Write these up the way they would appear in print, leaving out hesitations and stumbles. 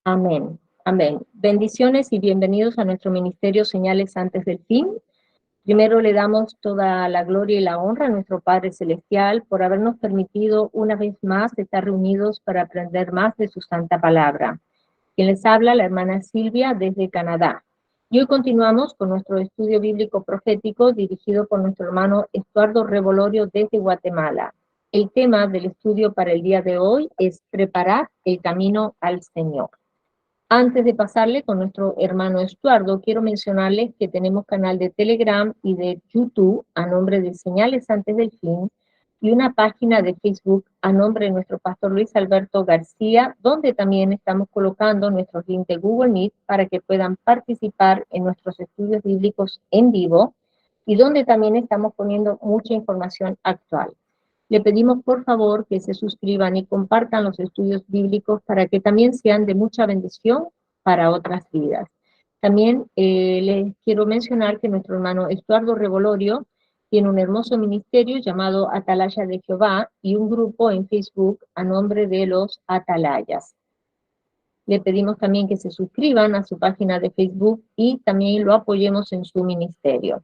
Amén. Amén. Bendiciones y bienvenidos a nuestro ministerio Señales antes del fin. Primero le damos toda la gloria y la honra a nuestro Padre Celestial por habernos permitido una vez más estar reunidos para aprender más de su santa palabra. Quien les habla, la hermana Silvia desde Canadá. Y hoy continuamos con nuestro estudio bíblico profético dirigido por nuestro hermano Estuardo Revolorio desde Guatemala. El tema del estudio para el día de hoy es preparar el camino al Señor. Antes de pasarle con nuestro hermano Estuardo, quiero mencionarles que tenemos canal de Telegram y de YouTube a nombre de Señales Antes del Fin y una página de Facebook a nombre de nuestro pastor Luis Alberto García, donde también estamos colocando nuestros links de Google Meet para que puedan participar en nuestros estudios bíblicos en vivo y donde también estamos poniendo mucha información actual. Le pedimos por favor que se suscriban y compartan los estudios bíblicos para que también sean de mucha bendición para otras vidas. También les quiero mencionar que nuestro hermano Estuardo Revolorio tiene un hermoso ministerio llamado Atalaya de Jehová y un grupo en Facebook a nombre de los Atalayas. Le pedimos también que se suscriban a su página de Facebook y también lo apoyemos en su ministerio.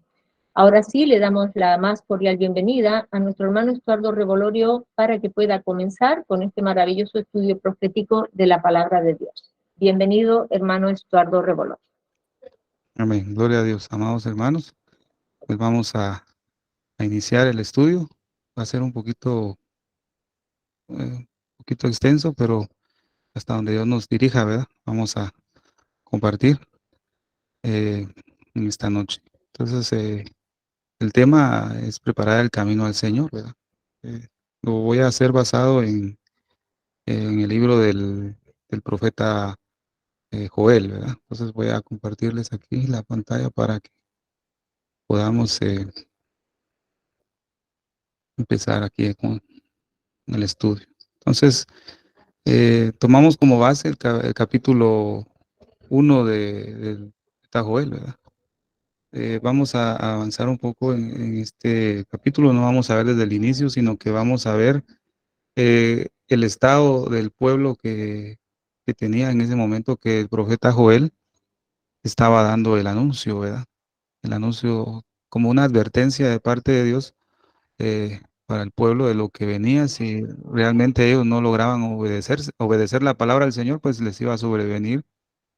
Ahora sí, le damos la más cordial bienvenida a nuestro hermano Estuardo Revolorio para que pueda comenzar con este maravilloso estudio profético de la palabra de Dios. Bienvenido, hermano Estuardo Revolorio. Amén. Gloria a Dios. Amados hermanos, pues vamos a iniciar el estudio. Va a ser un poquito extenso, pero hasta donde Dios nos dirija, ¿verdad? Vamos a compartir eh, en esta noche. Entonces, el tema es preparar el camino al Señor, ¿verdad? Eh, lo voy a hacer basado en el libro del profeta Joel, ¿verdad? Entonces voy a compartirles aquí la pantalla para que podamos empezar aquí con el estudio. Entonces, tomamos como base el capítulo 1 del profeta Joel, ¿verdad? Vamos a avanzar un poco en este capítulo, no vamos a ver desde el inicio, sino que vamos a ver el estado del pueblo que tenía en ese momento que el profeta Joel estaba dando el anuncio, ¿verdad? El anuncio como una advertencia de parte de Dios para el pueblo de lo que venía. Si realmente ellos no lograban obedecer la palabra del Señor, pues les iba a sobrevenir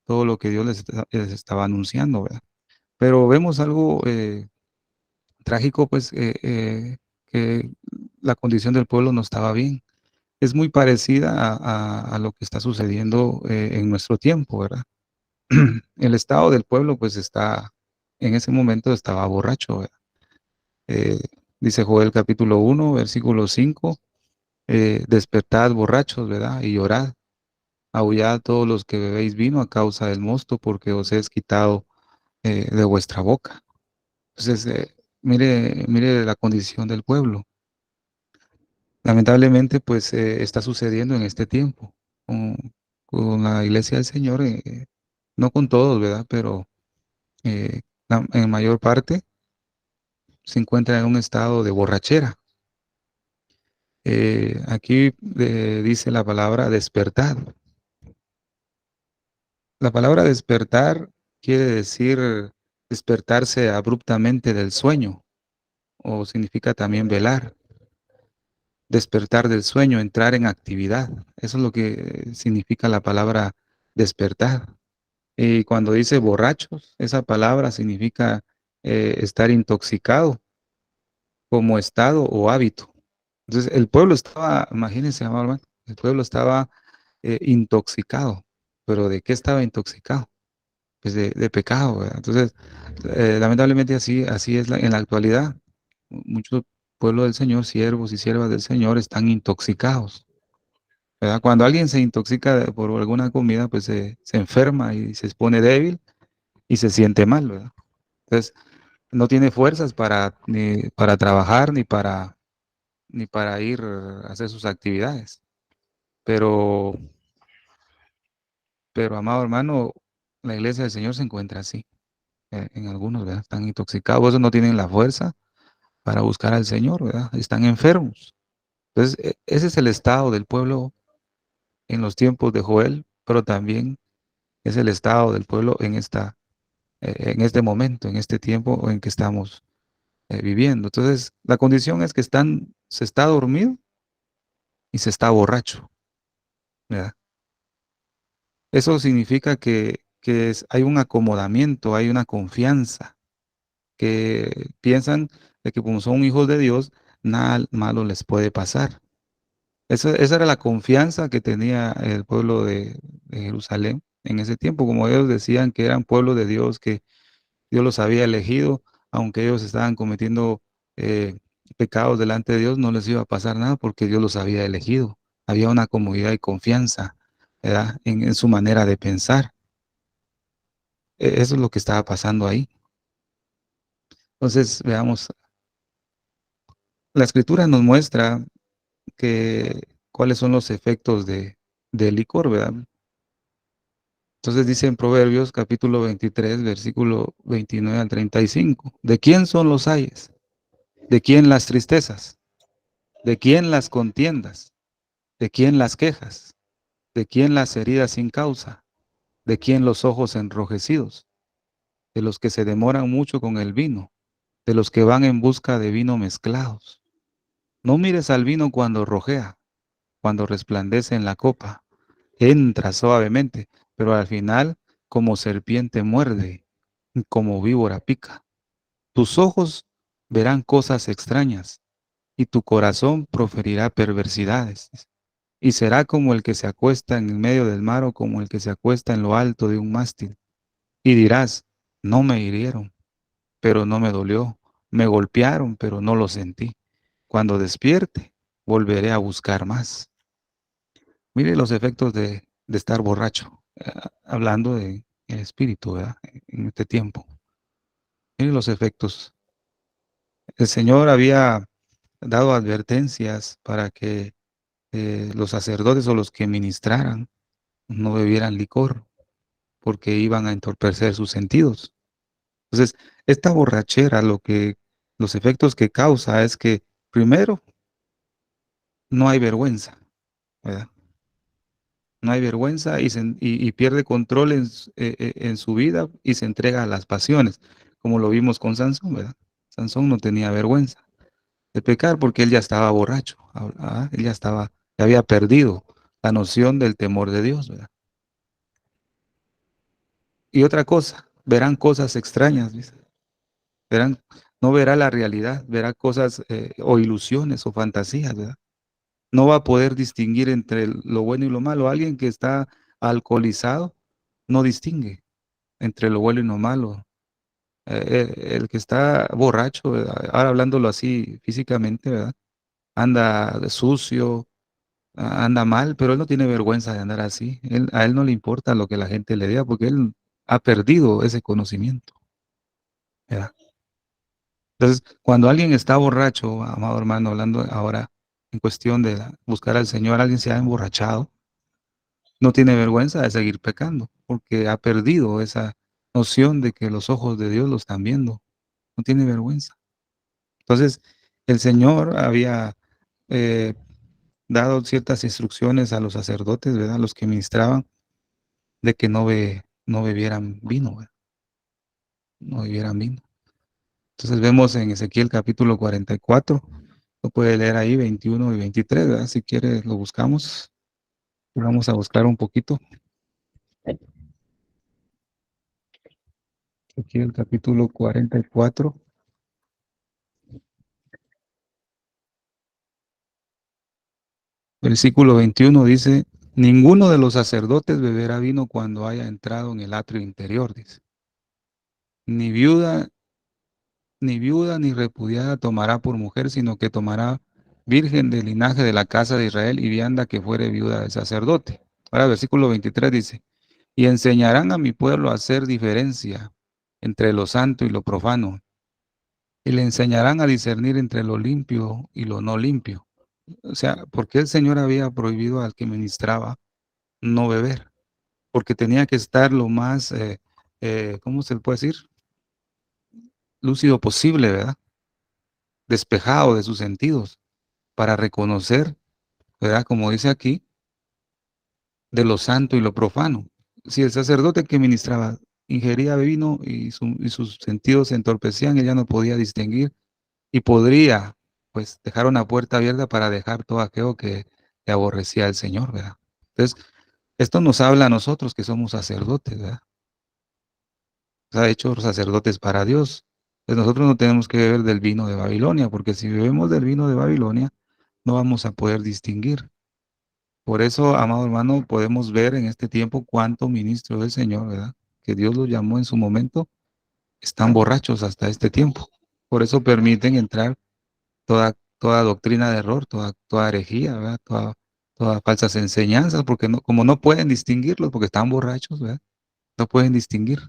todo lo que Dios les estaba anunciando, ¿verdad? Pero vemos algo trágico, pues, que la condición del pueblo no estaba bien. Es muy parecida a lo que está sucediendo en nuestro tiempo, ¿verdad? El estado del pueblo, pues, en ese momento estaba borracho, ¿verdad? Eh, dice Joel capítulo 1, versículo 5, despertad borrachos, ¿verdad? Y llorad, aullad todos los que bebéis vino a causa del mosto, porque os es quitado de vuestra boca. Entonces, mire la condición del pueblo. Lamentablemente, pues está sucediendo en este tiempo con la iglesia del Señor, no con todos, ¿verdad? Pero en mayor parte se encuentra en un estado de borrachera. Aquí dice la palabra despertar. La palabra despertar quiere decir despertarse abruptamente del sueño, o significa también velar. Despertar del sueño, entrar en actividad. Eso es lo que significa la palabra despertar. Y cuando dice borrachos, esa palabra significa estar intoxicado como estado o hábito. Entonces, el pueblo estaba, imagínense, amado hermano, el pueblo estaba intoxicado. ¿Pero de qué estaba intoxicado? Pues de pecado, ¿verdad? Entonces, lamentablemente así es en la actualidad. Muchos pueblos del Señor, siervos y siervas del Señor, están intoxicados, ¿verdad? Cuando alguien se intoxica por alguna comida, pues se enferma y se pone débil y se siente mal, ¿verdad? Entonces, no tiene fuerzas ni para trabajar ni para ir a hacer sus actividades. Pero, amado hermano, la iglesia del Señor se encuentra así, en algunos, ¿verdad? Están intoxicados, esos no tienen la fuerza para buscar al Señor, ¿verdad? Están enfermos. Entonces, ese es el estado del pueblo en los tiempos de Joel, pero también Es el estado del pueblo en este momento, en este tiempo en que estamos viviendo. Entonces, la condición es que se está dormido y se está borracho, ¿verdad? Eso significa que hay un acomodamiento, hay una confianza, que piensan de que como son hijos de Dios, nada malo les puede pasar. Esa era la confianza que tenía el pueblo de Jerusalén en ese tiempo, como ellos decían que eran pueblo de Dios, que Dios los había elegido, aunque ellos estaban cometiendo eh, pecados delante de Dios, no les iba a pasar nada porque Dios los había elegido. Había una comodidad y confianza, ¿verdad? En su manera de pensar. Eso es lo que estaba pasando ahí. Entonces, veamos, la escritura nos muestra que cuáles son los efectos del licor, ¿verdad? Entonces dice en Proverbios capítulo 23, versículo 29 al 35, ¿de quién son los ayes? ¿De quién las tristezas? ¿De quién las contiendas? ¿De quién las quejas? ¿De quién las heridas sin causa? ¿De quién los ojos enrojecidos? De los que se demoran mucho con el vino, de los que van en busca de vino mezclados. No mires al vino cuando rojea, cuando resplandece en la copa. Entra suavemente, pero al final como serpiente muerde, como víbora pica. Tus ojos verán cosas extrañas y tu corazón proferirá perversidades. Y será como el que se acuesta en el medio del mar o como el que se acuesta en lo alto de un mástil. Y dirás, no me hirieron, pero no me dolió. Me golpearon, pero no lo sentí. Cuando despierte, volveré a buscar más. Mire los efectos de estar borracho, hablando de el espíritu, ¿verdad? En este tiempo. Mire los efectos. El Señor había dado advertencias para que los sacerdotes o los que ministraran no bebieran licor, porque iban a entorpecer sus sentidos. Entonces, esta borrachera, los efectos que causa es que, primero, no hay vergüenza, ¿verdad? No hay vergüenza y pierde control en su vida y se entrega a las pasiones, como lo vimos con Sansón, ¿verdad? Sansón no tenía vergüenza de pecar porque él ya estaba borracho, él ya había perdido la noción del temor de Dios, ¿verdad? Y otra cosa, verán cosas extrañas, ¿viste? Verán, no verá la realidad, verá cosas o ilusiones o fantasías, ¿verdad? No va a poder distinguir entre lo bueno y lo malo. Alguien que está alcoholizado no distingue entre lo bueno y lo malo. El que está borracho, ahora hablándolo así físicamente, ¿verdad? Anda sucio, anda mal, pero él no tiene vergüenza de andar así. A él no le importa lo que la gente le diga porque él ha perdido ese conocimiento, ¿verdad? Entonces, cuando alguien está borracho, amado hermano, hablando ahora en cuestión de buscar al Señor, alguien se ha emborrachado, no tiene vergüenza de seguir pecando, porque ha perdido esa noción de que los ojos de Dios lo están viendo. No tiene vergüenza. Entonces, el Señor había eh, dado ciertas instrucciones a los sacerdotes, ¿verdad? Los que ministraban, de que no bebieran vino, ¿verdad? No bebieran vino. Entonces vemos en Ezequiel capítulo 44, lo puede leer ahí, 21 y 23, ¿verdad? Si quiere, lo buscamos. Vamos a buscar un poquito. Ezequiel capítulo 44. Versículo 21 dice, ninguno de los sacerdotes beberá vino cuando haya entrado en el atrio interior, dice. Ni viuda, ni repudiada tomará por mujer, sino que tomará virgen del linaje de la casa de Israel y vianda que fuere viuda del sacerdote. Ahora, versículo 23 dice, y enseñarán a mi pueblo a hacer diferencia entre lo santo y lo profano, y le enseñarán a discernir entre lo limpio y lo no limpio. O sea, porque el Señor había prohibido al que ministraba no beber, porque tenía que estar lo más, ¿cómo se le puede decir? Lúcido posible, ¿verdad? Despejado de sus sentidos, para reconocer, ¿verdad? Como dice aquí, de lo santo y lo profano. si el sacerdote que ministraba ingería vino y sus sentidos se entorpecían, ella no podía distinguir y podría, pues, dejar una puerta abierta para dejar todo aquello que aborrecía al Señor, ¿verdad? Entonces, esto nos habla a nosotros que somos sacerdotes, ¿verdad? Nos ha hecho sacerdotes para Dios. Pues nosotros no tenemos que beber del vino de Babilonia, porque si bebemos del vino de Babilonia, no vamos a poder distinguir. Por eso, amado hermano, podemos ver en este tiempo cuánto ministro del Señor, ¿verdad? Que Dios los llamó en su momento, están borrachos hasta este tiempo. Por eso permiten entrar toda doctrina de error, toda herejía, ¿verdad? Todas falsas enseñanzas, porque no, como no pueden distinguirlos, porque están borrachos, ¿verdad? No pueden distinguir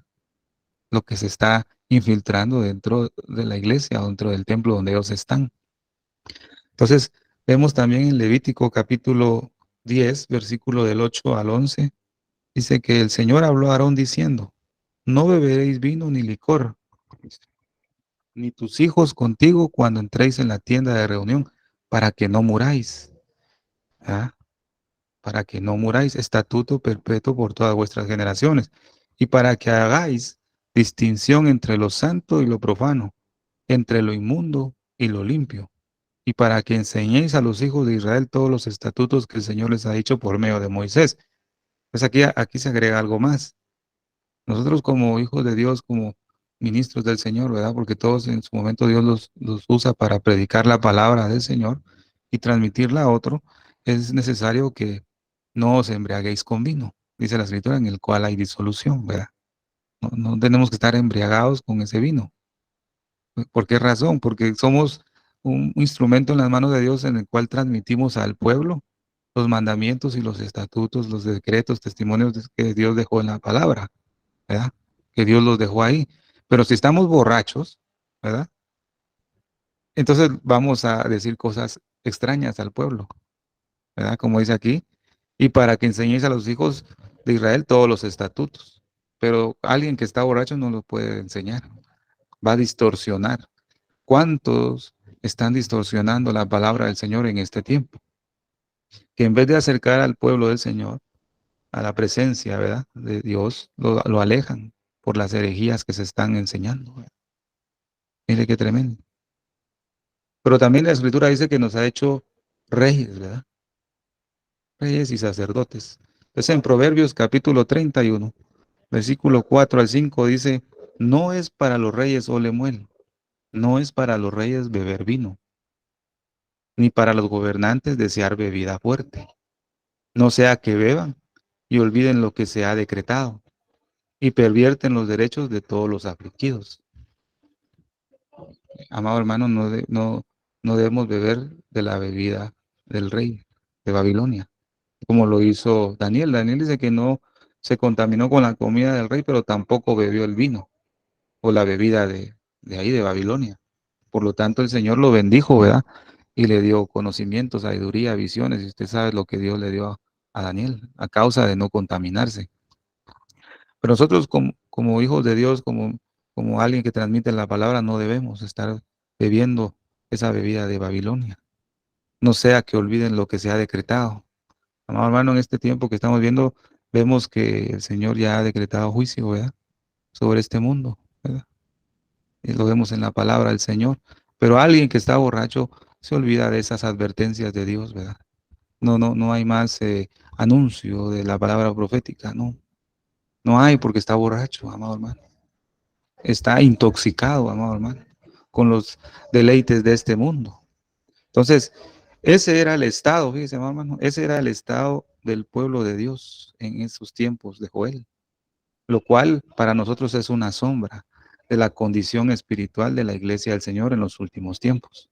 lo que se está infiltrando dentro de la iglesia o dentro del templo donde ellos están. Entonces, vemos también en Levítico capítulo 10, versículo del 8 al 11, dice que el Señor habló a Aarón diciendo, no beberéis vino ni licor, ni tus hijos contigo cuando entréis en la tienda de reunión, para que no muráis. ¿Ah? Para que no muráis, estatuto perpetuo por todas vuestras generaciones, y para que hagáis distinción entre lo santo y lo profano, entre lo inmundo y lo limpio, y para que enseñéis a los hijos de Israel todos los estatutos que el Señor les ha dicho por medio de Moisés. Pues aquí se agrega algo más. Nosotros como hijos de Dios, como ministros del Señor, ¿verdad? Porque todos en su momento Dios los usa para predicar la palabra del Señor y transmitirla a otro, es necesario que no os embriaguéis con vino, dice la Escritura, en el cual hay disolución, ¿verdad? No tenemos que estar embriagados con ese vino. ¿Por qué razón? Porque somos un instrumento en las manos de Dios en el cual transmitimos al pueblo los mandamientos y los estatutos, los decretos, testimonios que Dios dejó en la palabra, ¿verdad? Que Dios los dejó ahí. Pero si estamos borrachos, ¿verdad? Entonces vamos a decir cosas extrañas al pueblo, ¿verdad? Como dice aquí, y para que enseñéis a los hijos de Israel todos los estatutos. Pero alguien que está borracho no lo puede enseñar, va a distorsionar. ¿Cuántos están distorsionando la palabra del Señor en este tiempo? Que en vez de acercar al pueblo del Señor a la presencia, ¿verdad? De Dios, lo alejan por las herejías que se están enseñando. ¿Verdad? Mire qué tremendo. Pero también la Escritura dice que nos ha hecho reyes, ¿verdad? Reyes y sacerdotes. Entonces en Proverbios capítulo 31, versículo 4 al 5 dice, no es para los reyes ole muel, no es para los reyes beber vino, ni para los gobernantes desear bebida fuerte, no sea que beban y olviden lo que se ha decretado y pervierten los derechos de todos los afligidos. Amado hermano, no debemos beber de la bebida del rey de Babilonia, como lo hizo Daniel. Daniel dice que no se contaminó con la comida del rey, pero tampoco bebió el vino o la bebida de ahí, de Babilonia. Por lo tanto, el Señor lo bendijo, ¿verdad? Y le dio conocimiento, sabiduría, visiones. Y usted sabe lo que Dios le dio a Daniel a causa de no contaminarse. Pero nosotros como hijos de Dios, como alguien que transmite la palabra, no debemos estar bebiendo esa bebida de Babilonia. No sea que olviden lo que se ha decretado. Amado hermano, en este tiempo que estamos viendo, vemos que el Señor ya ha decretado juicio, ¿verdad? Sobre este mundo, ¿verdad? Y lo vemos en la palabra del Señor. Pero alguien que está borracho se olvida de esas advertencias de Dios, ¿verdad? No hay más anuncio de la palabra profética, no. No hay porque está borracho, amado hermano. Está intoxicado, amado hermano, con los deleites de este mundo. Entonces, ese era el estado, fíjese, amado hermano, ese era el estado del pueblo de Dios en esos tiempos de Joel, lo cual para nosotros es una sombra de la condición espiritual de la iglesia del Señor en los últimos tiempos,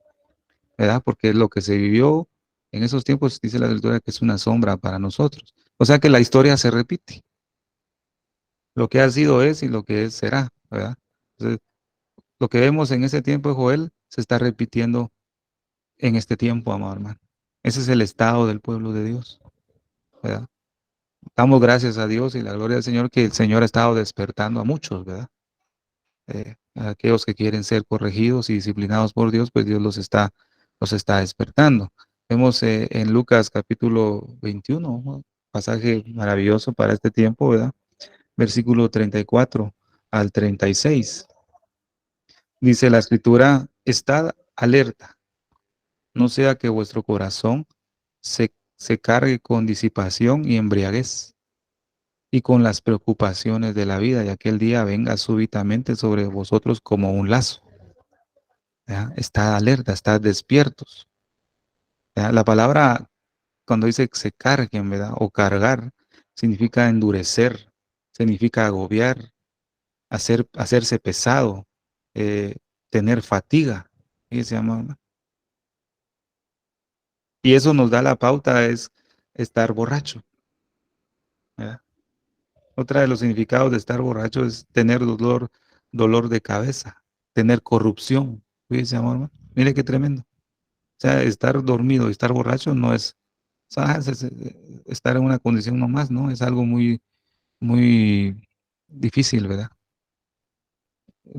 ¿verdad? Porque lo que se vivió en esos tiempos, dice la Escritura, que es una sombra para nosotros. O sea que la historia se repite. Lo que ha sido es y lo que es será, ¿verdad? Entonces, lo que vemos en ese tiempo de Joel se está repitiendo en este tiempo, amado hermano. Ese es el estado del pueblo de Dios, ¿verdad? Damos gracias a Dios y la gloria del Señor que el Señor ha estado despertando a muchos, ¿verdad? A aquellos que quieren ser corregidos y disciplinados por Dios, pues Dios los está despertando. Vemos en Lucas capítulo 21, ¿no? Pasaje maravilloso para este tiempo, ¿verdad? versículo 34 al 36. Dice la escritura, estad alerta, no sea que vuestro corazón se cargue con disipación y embriaguez y con las preocupaciones de la vida, y aquel día venga súbitamente sobre vosotros como un lazo. ¿Ya? Estad alerta, estad despiertos. ¿Ya? La palabra, cuando dice que se carguen, ¿verdad? O cargar, significa endurecer, significa agobiar, hacerse pesado, eh, tener fatiga. ¿Sí se llama? Y eso nos da la pauta, es estar borracho. ¿Verdad? Otra de los significados de estar borracho es tener dolor de cabeza, tener corrupción. Fíjese, amor, mire qué tremendo. O sea, estar dormido y estar borracho no es, o sea, estar en una condición nomás, ¿no? Es algo muy, muy difícil, ¿verdad?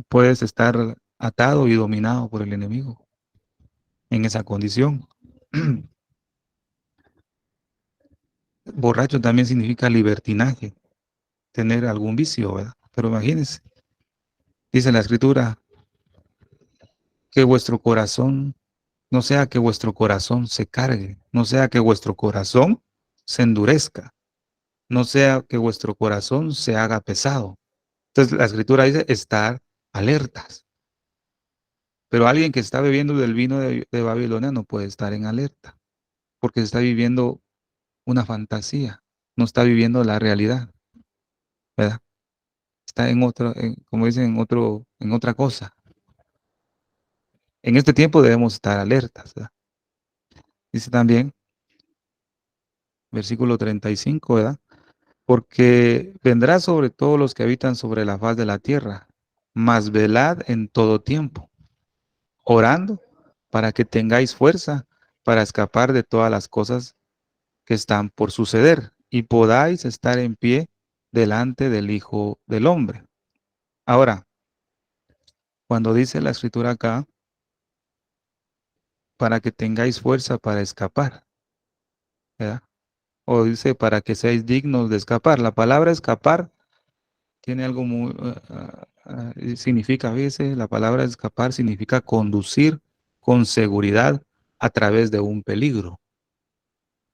Puedes estar atado y dominado por el enemigo en esa condición. Borracho también significa libertinaje, tener algún vicio, ¿verdad? Pero imagínense, dice la escritura, que vuestro corazón, no sea que vuestro corazón se cargue, no sea que vuestro corazón se endurezca, no sea que vuestro corazón se haga pesado. Entonces la escritura dice estar alertas. Pero alguien que está bebiendo del vino de Babilonia no puede estar en alerta, porque está viviendo una fantasía, no está viviendo la realidad, ¿verdad? Está en otro, como dicen, en otra cosa. En este tiempo debemos estar alertas, ¿verdad? Dice también, versículo 35, ¿verdad? Porque vendrá sobre todos los que habitan sobre la faz de la tierra, mas velad en todo tiempo, orando para que tengáis fuerza para escapar de todas las cosas que están por suceder y podáis estar en pie delante del Hijo del Hombre. Ahora, cuando dice la escritura acá, para que tengáis fuerza para escapar, ¿verdad? O dice para que seáis dignos de escapar. La palabra escapar tiene algo muy, significa, fíjese, la palabra escapar significa conducir con seguridad a través de un peligro.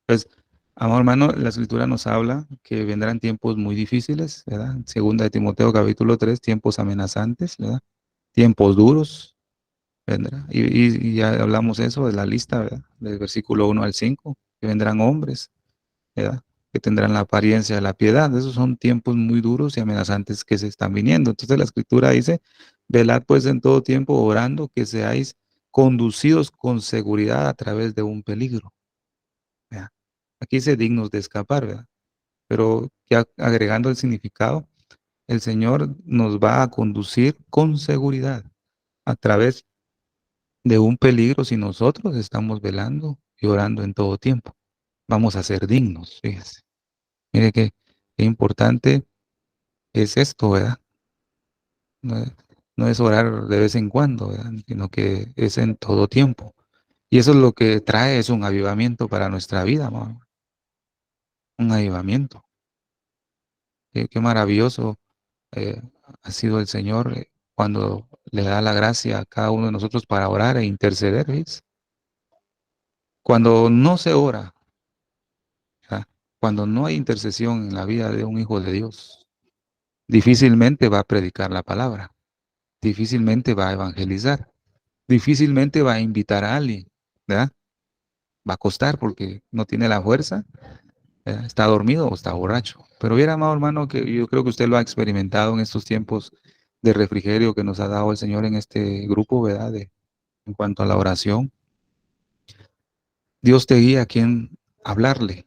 Pues, amor hermano, la escritura nos habla que vendrán tiempos muy difíciles, ¿verdad? Segunda de Timoteo capítulo 3, tiempos amenazantes, ¿verdad? Tiempos duros, vendrá. Y ya hablamos eso de la lista, ¿verdad? Del versículo 1 al 5, que vendrán hombres, ¿verdad? Que tendrán la apariencia de la piedad. Esos son tiempos muy duros y amenazantes que se están viniendo. Entonces la escritura dice, velad pues en todo tiempo orando que seáis conducidos con seguridad a través de un peligro. ¿Verdad? Aquí dice dignos de escapar, ¿verdad? Pero ya agregando el significado, el Señor nos va a conducir con seguridad a través de un peligro si nosotros estamos velando y orando en todo tiempo. Vamos a ser dignos, fíjese. Mire qué importante es esto, ¿verdad? No, no es orar de vez en cuando, ¿verdad? Sino que es en todo tiempo. Y eso es lo que trae, es un avivamiento para nuestra vida, ¿no? Un avivamiento. Qué maravilloso ha sido el Señor cuando le da la gracia a cada uno de nosotros para orar e interceder, ¿ves? Cuando no se ora, ¿verdad? Cuando no hay intercesión en la vida de un hijo de Dios, difícilmente va a predicar la palabra, difícilmente va a evangelizar, difícilmente va a invitar a alguien, ¿verdad? Va a costar porque no tiene la fuerza, ¿verdad? Está dormido o está borracho. Pero viera, amado hermano, que yo creo que usted lo ha experimentado en estos tiempos de refrigerio que nos ha dado el Señor en este grupo, ¿verdad? En cuanto a la oración. Dios te guía a quién hablarle.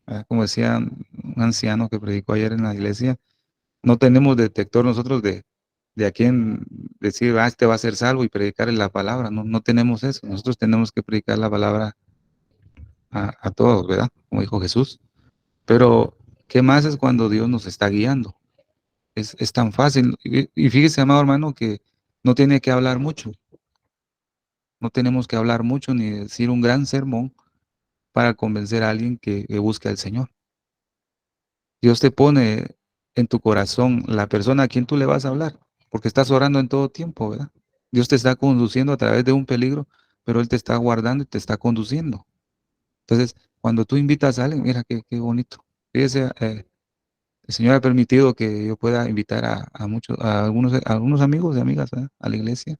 ¿Verdad? Como decía un anciano que predicó ayer en la iglesia, no tenemos detector nosotros de a quién decir, este va a ser salvo y predicarle la palabra. No, no tenemos eso. Nosotros tenemos que predicar la palabra a todos, ¿verdad? Como dijo Jesús. Pero, ¿qué más es cuando Dios nos está guiando? Es tan fácil. Y fíjese, amado hermano, que no tiene que hablar mucho. No tenemos que hablar mucho ni decir un gran sermón para convencer a alguien que busque al Señor. Dios te pone en tu corazón la persona a quien tú le vas a hablar, porque estás orando en todo tiempo, ¿verdad? Dios te está conduciendo a través de un peligro, pero Él te está guardando y te está conduciendo. Entonces, cuando tú invitas a alguien, mira qué bonito. Fíjese, el Señor ha permitido que yo pueda invitar a muchos, a algunos amigos y amigas, ¿verdad?, a la iglesia.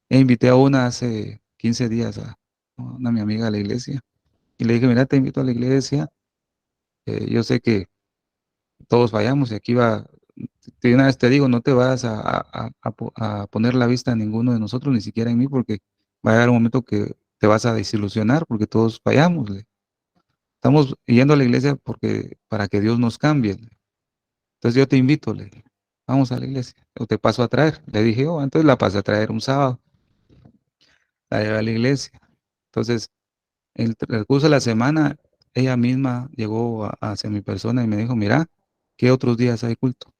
Invité a una hace 15 días, a una mi amiga a la iglesia, y le dije, mira, te invito a la iglesia. Yo sé que todos fallamos y aquí va, de una vez te digo, no te vas a poner la vista en ninguno de nosotros, ni siquiera en mí, porque va a llegar un momento que te vas a desilusionar porque todos fallamos. Estamos yendo a la iglesia porque para que Dios nos cambie. Entonces yo te invito, le dije, vamos a la iglesia, o te paso a traer. Le dije, oh, entonces la pasé a traer un sábado, la llevé a la iglesia. Entonces, en el transcurso de la semana, ella misma llegó hacia mi persona y me dijo, mira, ¿qué otros días hay culto?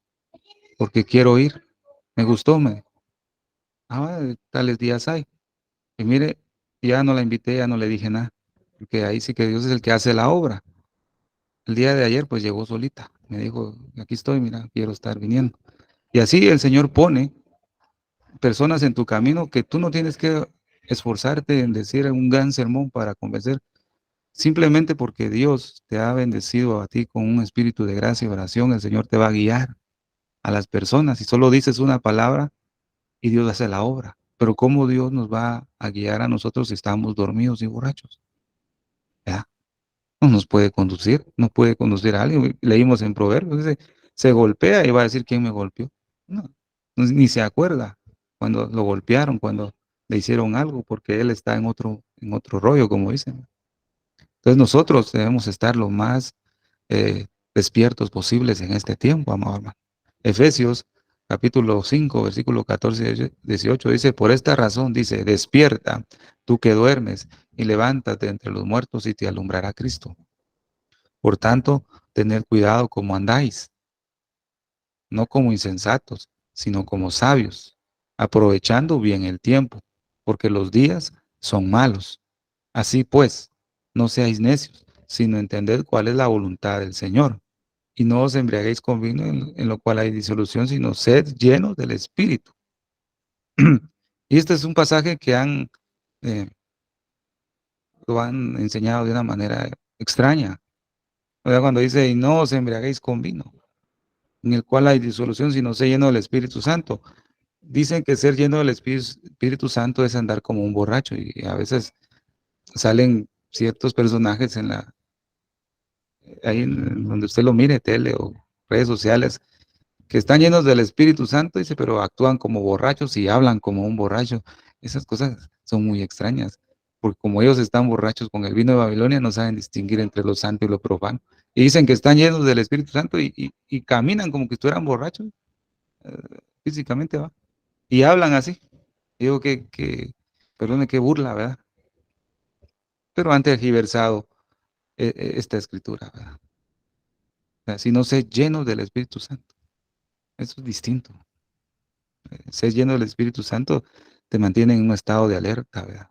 Porque quiero ir. Me gustó, me dijo. Tales días hay. Y mire, ya no la invité, ya no le dije nada, porque ahí sí que Dios es el que hace la obra. El día de ayer, pues llegó solita. Me dijo, aquí estoy, mira, quiero estar viniendo. Y así el Señor pone personas en tu camino que tú no tienes que esforzarte en decir un gran sermón para convencer, simplemente porque Dios te ha bendecido a ti con un espíritu de gracia y oración, el Señor te va a guiar a las personas y solo dices una palabra y Dios hace la obra. Pero ¿cómo Dios nos va a guiar a nosotros si estamos dormidos y borrachos? ¿Ya? No nos puede conducir, no puede conducir a alguien. Leímos en Proverbios, dice, se golpea y va a decir quién me golpeó. No, ni se acuerda cuando lo golpearon, cuando le hicieron algo, porque él está en otro rollo, como dicen. Entonces nosotros debemos estar lo más despiertos posibles en este tiempo, amado hermano. Efesios capítulo 5, versículo 14 y 18 dice, por esta razón dice, despierta, tú que duermes, y levántate entre los muertos y te alumbrará Cristo. Por tanto, tened cuidado como andáis, no como insensatos, sino como sabios, aprovechando bien el tiempo, porque los días son malos. Así pues, no seáis necios, sino entended cuál es la voluntad del Señor. Y no os embriaguéis con vino en lo cual hay disolución, sino sed llenos del Espíritu. Y este es un pasaje que eh, lo han enseñado de una manera extraña. O sea, cuando dice, y no os embriaguéis con vino, en el cual hay disolución, sino sed lleno del Espíritu Santo. Dicen que ser lleno del Espíritu Santo es andar como un borracho, y a veces salen ciertos personajes ahí en donde usted lo mire, tele o redes sociales, que están llenos del Espíritu Santo, dice, pero actúan como borrachos y hablan como un borracho. Esas cosas son muy extrañas, porque como ellos están borrachos con el vino de Babilonia, no saben distinguir entre lo santo y lo profano. Y dicen que están llenos del Espíritu Santo y caminan como que estuvieran borrachos, eh, físicamente, ¿va? Y hablan así. Digo perdone, qué burla, ¿verdad? Pero han tergiversado esta escritura, ¿verdad? O sea, si no sé, llenos del Espíritu Santo. Eso es distinto. Ser lleno del Espíritu Santo te mantiene en un estado de alerta, ¿verdad?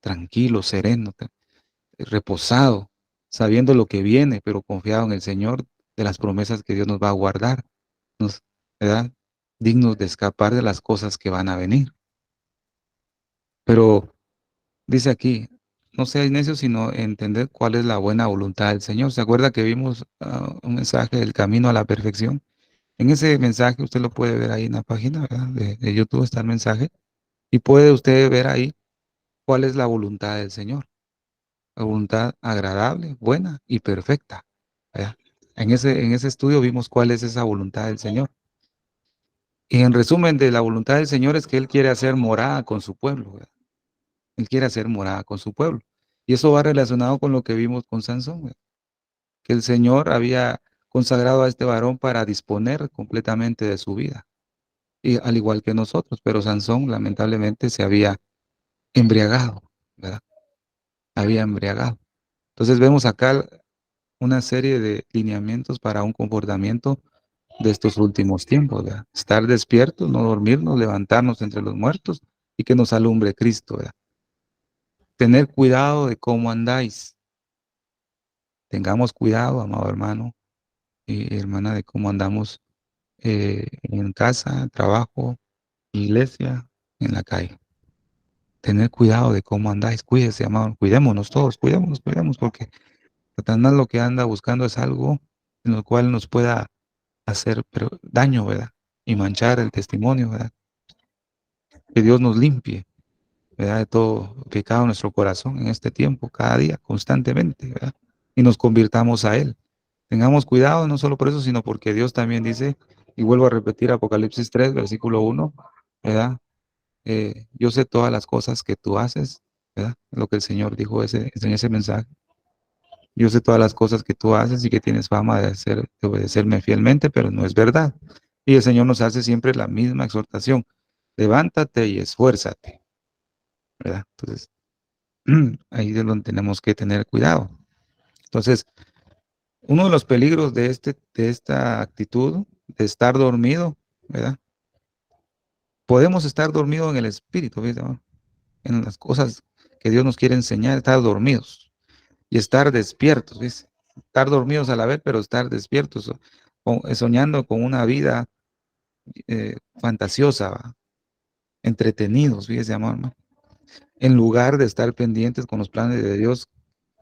Tranquilo, sereno, reposado, sabiendo lo que viene, pero confiado en el Señor de las promesas que Dios nos va a guardar, ¿verdad? Dignos de escapar de las cosas que van a venir. Pero dice aquí, no seáis necios, sino entender cuál es la buena voluntad del Señor. ¿Se acuerda que vimos un mensaje del camino a la perfección? En ese mensaje usted lo puede ver ahí en la página, ¿verdad?, de YouTube está el mensaje. Y puede usted ver ahí cuál es la voluntad del Señor. La voluntad agradable, buena y perfecta, ¿verdad? En ese estudio vimos cuál es esa voluntad del Señor. Y en resumen de la voluntad del Señor es que Él quiere hacer morada con su pueblo, ¿verdad? Él quiere hacer morada con su pueblo. Y eso va relacionado con lo que vimos con Sansón, ¿verdad? Que el Señor había consagrado a este varón para disponer completamente de su vida. Y al igual que nosotros, pero Sansón lamentablemente se había embriagado, ¿verdad? Había embriagado. Entonces vemos acá una serie de lineamientos para un comportamiento de estos últimos tiempos, ¿verdad? Estar despiertos, no dormirnos, levantarnos entre los muertos y que nos alumbre Cristo, ¿verdad? Tener cuidado de cómo andáis. Tengamos cuidado, amado hermano y hermana, de cómo andamos en casa, trabajo, iglesia, en la calle. Tener cuidado de cómo andáis, cuídese, amado, cuidémonos todos, cuidémonos, porque Satanás lo que anda buscando es algo en lo cual nos pueda hacer daño, ¿verdad? Y manchar el testimonio, ¿verdad? Que Dios nos limpie, ¿verdad? De todo pecado en nuestro corazón en este tiempo, cada día, constantemente, ¿verdad? Y nos convirtamos a Él. Tengamos cuidado, no solo por eso, sino porque Dios también dice, y vuelvo a repetir Apocalipsis 3, versículo 1, ¿verdad? Yo sé todas las cosas que tú haces, ¿verdad? Lo que el Señor dijo en ese mensaje. Yo sé todas las cosas que tú haces y que tienes fama de obedecerme fielmente, pero no es verdad. Y el Señor nos hace siempre la misma exhortación. Levántate y esfuérzate, ¿verdad? Entonces, ahí es donde tenemos que tener cuidado. Entonces, uno de los peligros de esta actitud, de estar dormido, ¿verdad? Podemos estar dormidos en el espíritu, ¿verdad? En las cosas que Dios nos quiere enseñar, estar dormidos y estar despiertos, ¿ves? Estar dormidos a la vez, pero estar despiertos, soñando con una vida fantasiosa, ¿va? Entretenidos, fíjese, amor, hermano, en lugar de estar pendientes con los planes de Dios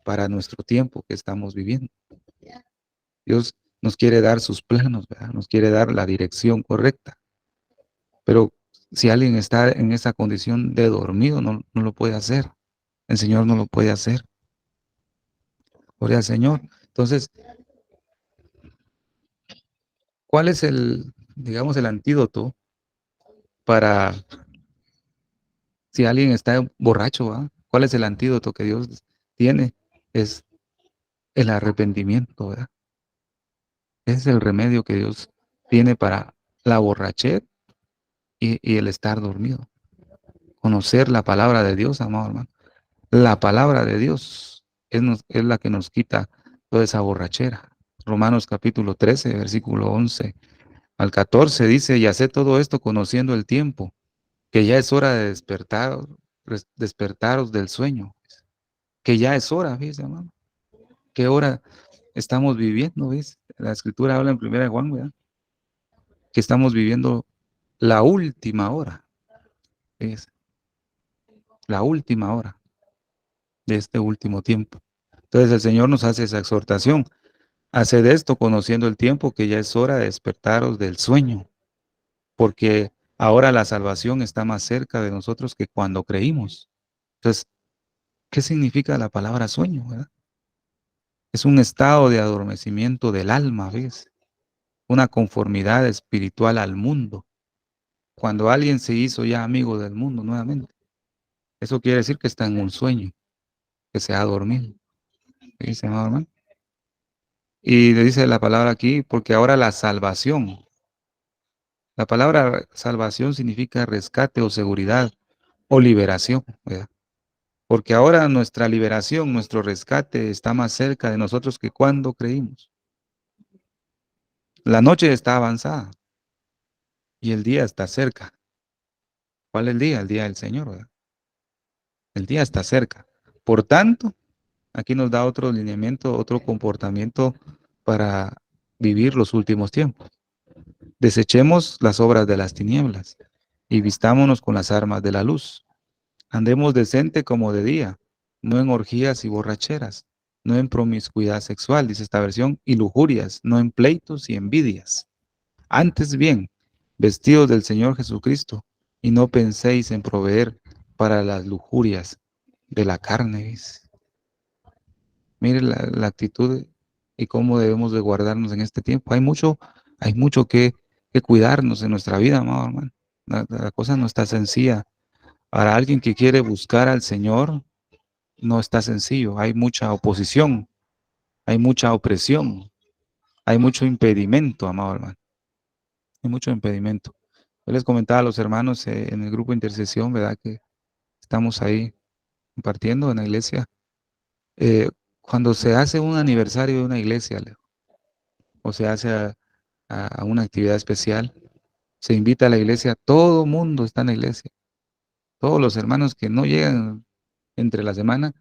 para nuestro tiempo que estamos viviendo. Dios nos quiere dar sus planos, ¿verdad? Nos quiere dar la dirección correcta, pero si alguien está en esa condición de dormido, no lo puede hacer. El Señor no lo puede hacer. Gloria al Señor. Entonces, ¿cuál es digamos, el antídoto para si alguien está borracho, ¿va? ¿Cuál es el antídoto que Dios tiene? Es el arrepentimiento, ¿verdad? Es el remedio que Dios tiene para la borrachera y el estar dormido. Conocer la palabra de Dios, amado hermano. La palabra de Dios es la que nos quita toda esa borrachera. Romanos capítulo 13, versículo 11 al 14 dice, y haced todo esto conociendo el tiempo, que ya es hora de despertaros del sueño, que ya es hora, fíjese, hermano. ¿Qué hora estamos viviendo? ¿Ves? La escritura habla en 1 Juan, ¿verdad? Que estamos viviendo la última hora, ¿ves? La última hora de este último tiempo. Entonces el Señor nos hace esa exhortación. Haced esto conociendo el tiempo, que ya es hora de despertaros del sueño, porque ahora la salvación está más cerca de nosotros que cuando creímos. Entonces, ¿qué significa la palabra sueño, verdad? Es un estado de adormecimiento del alma, ¿ves? Una conformidad espiritual al mundo. Cuando alguien se hizo ya amigo del mundo nuevamente, eso quiere decir que está en un sueño, que se ha dormido. ¿Dice, amado hermano? Y le dice la palabra aquí, porque ahora la palabra salvación significa rescate o seguridad o liberación, ¿verdad? Porque ahora nuestra liberación, nuestro rescate está más cerca de nosotros que cuando creímos. La noche está avanzada y el día está cerca. ¿Cuál es el día? El día del Señor, ¿verdad? El día está cerca. Por tanto, aquí nos da otro lineamiento, otro comportamiento para vivir los últimos tiempos. Desechemos las obras de las tinieblas y vistámonos con las armas de la luz. Andemos decente como de día, no en orgías y borracheras, no en promiscuidad sexual, dice esta versión, y lujurias, no en pleitos y envidias. Antes bien, vestidos del Señor Jesucristo, y no penséis en proveer para las lujurias de la carne. ¿Ves? Mire la actitud y cómo debemos de guardarnos en este tiempo. Hay mucho que cuidarnos en nuestra vida, amado hermano. La cosa no está sencilla. Para alguien que quiere buscar al Señor, no está sencillo. Hay mucha oposición, hay mucha opresión, hay mucho impedimento, amado hermano. Hay mucho impedimento. Yo les comentaba a los hermanos en el grupo de intercesión, ¿verdad? Que estamos ahí compartiendo en la iglesia. Cuando se hace un aniversario de una iglesia, o se hace a una actividad especial, se invita a la iglesia, todo mundo está en la iglesia. Todos los hermanos que no llegan entre la semana,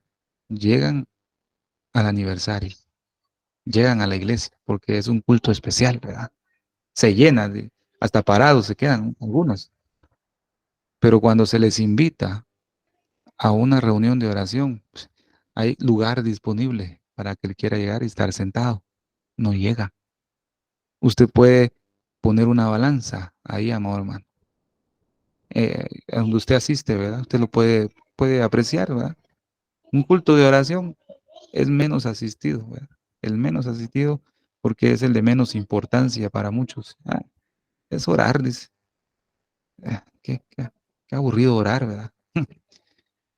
llegan al aniversario, llegan a la iglesia, porque es un culto especial, ¿verdad? se llena, hasta parados se quedan algunos. Pero cuando se les invita a una reunión de oración, pues, hay lugar disponible para que él quiera llegar y estar sentado. No llega. Usted puede poner una balanza ahí, amado hermano, donde usted asiste, ¿verdad? Usted lo puede apreciar, ¿verdad? Un culto de oración es menos asistido, ¿verdad? El menos asistido porque es el de menos importancia para muchos. Es orar, dice. Qué aburrido orar, ¿verdad?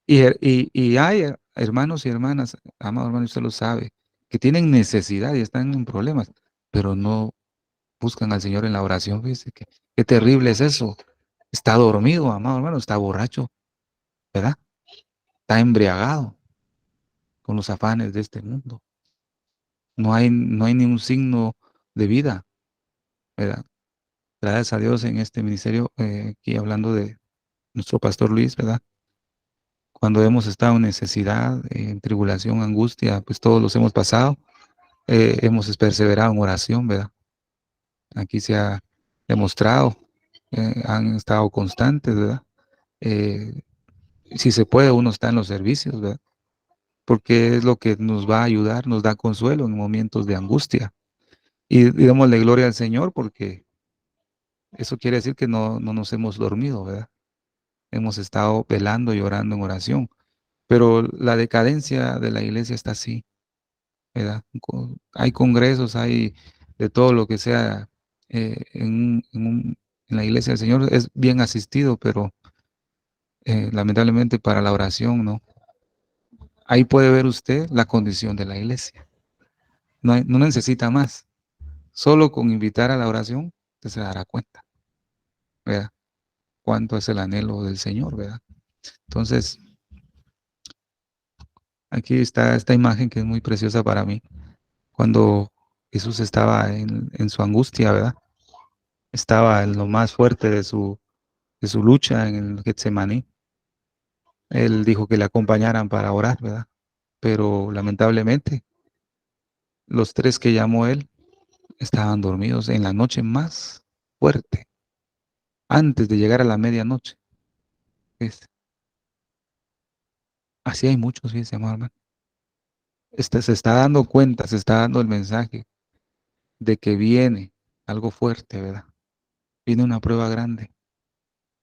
Y hay hermanos y hermanas, amado hermano, usted lo sabe, que tienen necesidad y están en problemas, pero no buscan al Señor en la oración. Fíjese qué terrible es eso. Está dormido, amado hermano, está borracho, ¿verdad? Está embriagado con los afanes de este mundo. No hay ni un signo de vida, ¿verdad? Gracias a Dios en este ministerio, aquí hablando de nuestro pastor Luis, ¿verdad? Cuando hemos estado en necesidad, en tribulación, angustia, pues todos los hemos pasado, hemos perseverado en oración, ¿verdad? Aquí se ha demostrado, han estado constantes, ¿verdad? Eh, si se puede, uno está en los servicios, ¿verdad? Porque es lo que nos va a ayudar, nos da consuelo en momentos de angustia. Y démosle gloria al Señor porque eso quiere decir que no nos hemos dormido, ¿verdad? Hemos estado velando y orando en oración. Pero la decadencia de la iglesia está así, ¿verdad? Hay congresos, hay de todo lo que sea en la iglesia del Señor, es bien asistido, pero lamentablemente para la oración, ¿no? Ahí puede ver usted la condición de la iglesia. No necesita más. Solo con invitar a la oración, usted se dará cuenta, ¿verdad? Cuánto es el anhelo del Señor, ¿verdad? Entonces, aquí está esta imagen que es muy preciosa para mí. Cuando Jesús estaba en su angustia, ¿verdad? Estaba en lo más fuerte de su lucha en el Getsemaní. Él dijo que le acompañaran para orar, ¿verdad? Pero lamentablemente, los tres que llamó él estaban dormidos en la noche más fuerte, antes de llegar a la medianoche. Es- Así hay muchos, fíjense, amado hermano. Se está dando cuenta, se está dando el mensaje de que viene algo fuerte, ¿verdad? Viene una prueba grande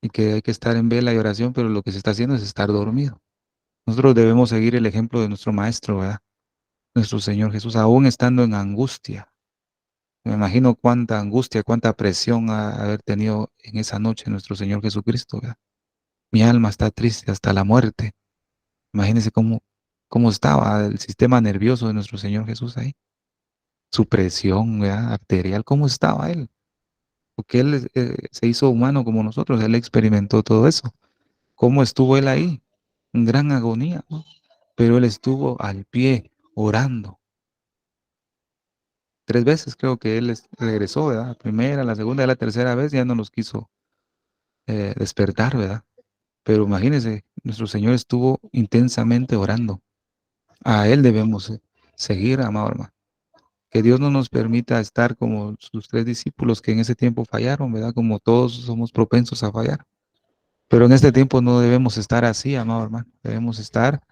y que hay que estar en vela y oración, pero lo que se está haciendo es estar dormido. Nosotros debemos seguir el ejemplo de nuestro Maestro, ¿verdad? Nuestro Señor Jesús, aún estando en angustia. Me imagino cuánta angustia, cuánta presión haber tenido en esa noche nuestro Señor Jesucristo, ¿verdad? Mi alma está triste hasta la muerte. Imagínense cómo estaba el sistema nervioso de nuestro Señor Jesús ahí. Su presión, ¿verdad? Arterial, ¿cómo estaba él? Porque él se hizo humano como nosotros, él experimentó todo eso. ¿Cómo estuvo él ahí? En gran agonía, ¿no? Pero él estuvo al pie, orando. 3 veces creo que él regresó, ¿verdad? La primera, la segunda y la tercera vez ya no los quiso despertar, ¿verdad? Pero imagínense, nuestro Señor estuvo intensamente orando. A Él debemos seguir, amado hermano. Que Dios no nos permita estar como sus 3 discípulos que en ese tiempo fallaron, ¿verdad? Como todos somos propensos a fallar. Pero en este tiempo no debemos estar así, amado hermano. Debemos estar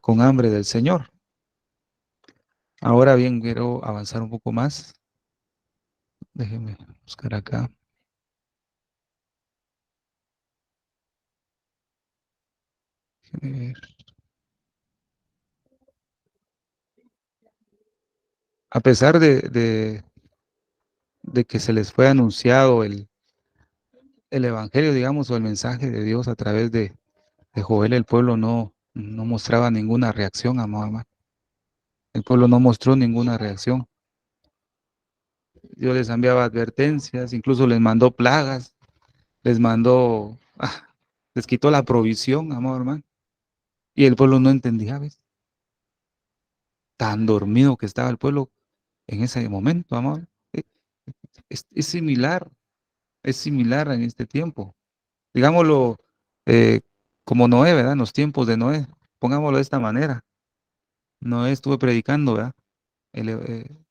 con hambre del Señor. Ahora bien, quiero avanzar un poco más. Déjenme buscar acá. Déjenme ver. A pesar de que se les fue anunciado el evangelio, digamos, o el mensaje de Dios a través de Joel, el pueblo no mostraba ninguna reacción, amado hermano. El pueblo no mostró ninguna reacción. Dios les enviaba advertencias, incluso les mandó plagas, les mandó, les quitó la provisión, amado hermano. Y el pueblo no entendía, ¿ves? Tan dormido que estaba el pueblo en ese momento, amado. Eh, es similar en este tiempo. Digámoslo como Noé, ¿verdad? En los tiempos de Noé, pongámoslo de esta manera. Noé estuvo predicando, ¿verdad? El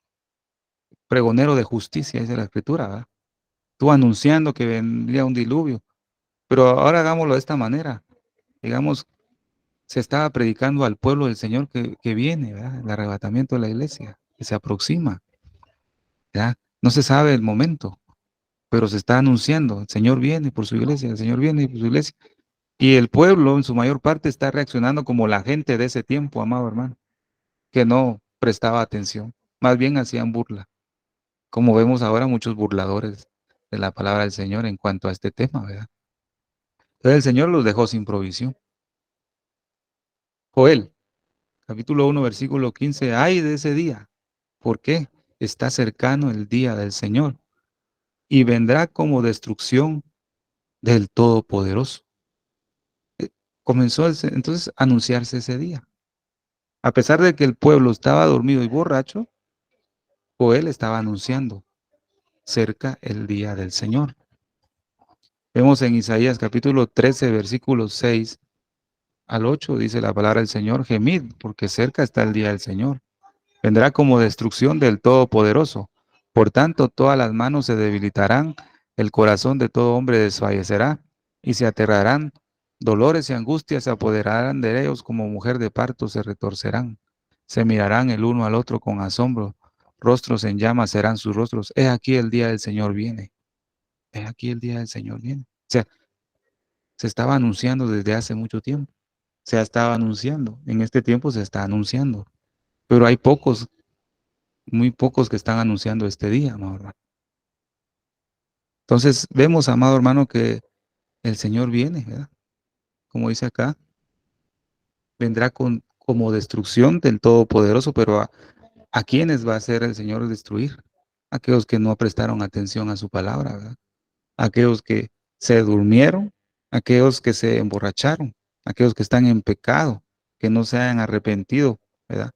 pregonero de justicia, dice la escritura, ¿verdad? estuvo anunciando que vendría un diluvio, pero ahora hagámoslo de esta manera. Digamos, se estaba predicando al pueblo del Señor que viene, ¿verdad? El arrebatamiento de la iglesia, que se aproxima, ¿ya? No se sabe el momento, pero se está anunciando, el Señor viene por su iglesia, el Señor viene por su iglesia. Y el pueblo, en su mayor parte, está reaccionando como la gente de ese tiempo, amado hermano, que no prestaba atención, más bien hacían burla, como vemos ahora muchos burladores de la palabra del Señor en cuanto a este tema, ¿verdad? Entonces el Señor los dejó sin provisión. Joel, capítulo 1, versículo 15, ay de ese día. ¿Por qué? Está cercano el día del Señor y vendrá como destrucción del Todopoderoso. Comenzó entonces a anunciarse ese día. A pesar de que el pueblo estaba dormido y borracho, Joel estaba anunciando cerca el día del Señor. Vemos en Isaías capítulo 13, versículos 6 al 8, dice la palabra del Señor, gemid, porque cerca está el día del Señor. Vendrá como destrucción del Todopoderoso. Por tanto, todas las manos se debilitarán, el corazón de todo hombre desfallecerá, y se aterrarán. Dolores y angustias se apoderarán de ellos, como mujer de parto se retorcerán. Se mirarán el uno al otro con asombro, rostros en llamas serán sus rostros. He aquí el día del Señor viene. He aquí el día del Señor viene. O sea, se estaba anunciando desde hace mucho tiempo. Se estaba anunciando. En este tiempo se está anunciando. Pero hay pocos, muy pocos que están anunciando este día, amado hermano. Entonces vemos, amado hermano, que el Señor viene, ¿verdad? Como dice acá, vendrá como destrucción del Todopoderoso, pero ¿a quiénes va a hacer el Señor destruir? Aquellos que no prestaron atención a su palabra, ¿verdad? Aquellos que se durmieron, aquellos que se emborracharon, aquellos que están en pecado, que no se hayan arrepentido, ¿verdad?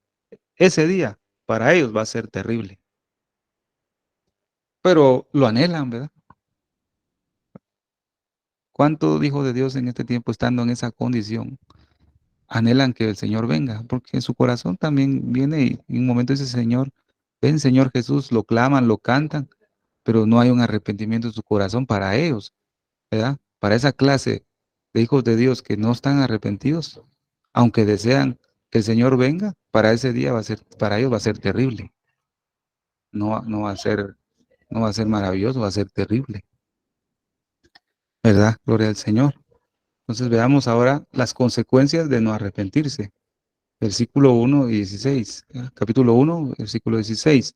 Ese día para ellos va a ser terrible, pero lo anhelan, ¿verdad? ¿Cuántos hijos de Dios en este tiempo estando en esa condición anhelan que el Señor venga? Porque en su corazón también viene y en un momento dice, Señor, ven Señor Jesús, lo claman, lo cantan, pero no hay un arrepentimiento en su corazón para ellos, ¿verdad? Para esa clase de hijos de Dios que no están arrepentidos, aunque desean que el Señor venga, para ese día va a ser, para ellos va a ser terrible. No va a ser, no va a ser maravilloso, va a ser terrible, ¿verdad? Gloria al Señor. Entonces veamos ahora las consecuencias de no arrepentirse. Versículo 1 y 16. Capítulo 1, versículo 16.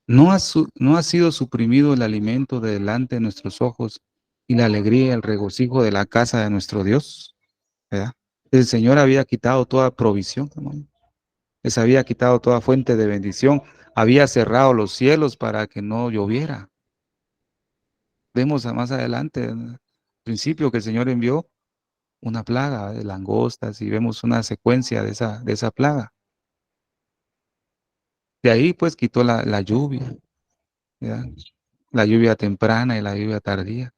No ha sido suprimido el alimento de delante de nuestros ojos y la alegría y el regocijo de la casa de nuestro Dios, ¿verdad? El Señor había quitado toda provisión, hermano. Les había quitado toda fuente de bendición. Había cerrado los cielos para que no lloviera. Vemos más adelante, en el principio, que el Señor envió una plaga de langostas y vemos una secuencia de esa plaga. De ahí pues quitó la lluvia, ¿verdad? La lluvia temprana y la lluvia tardía.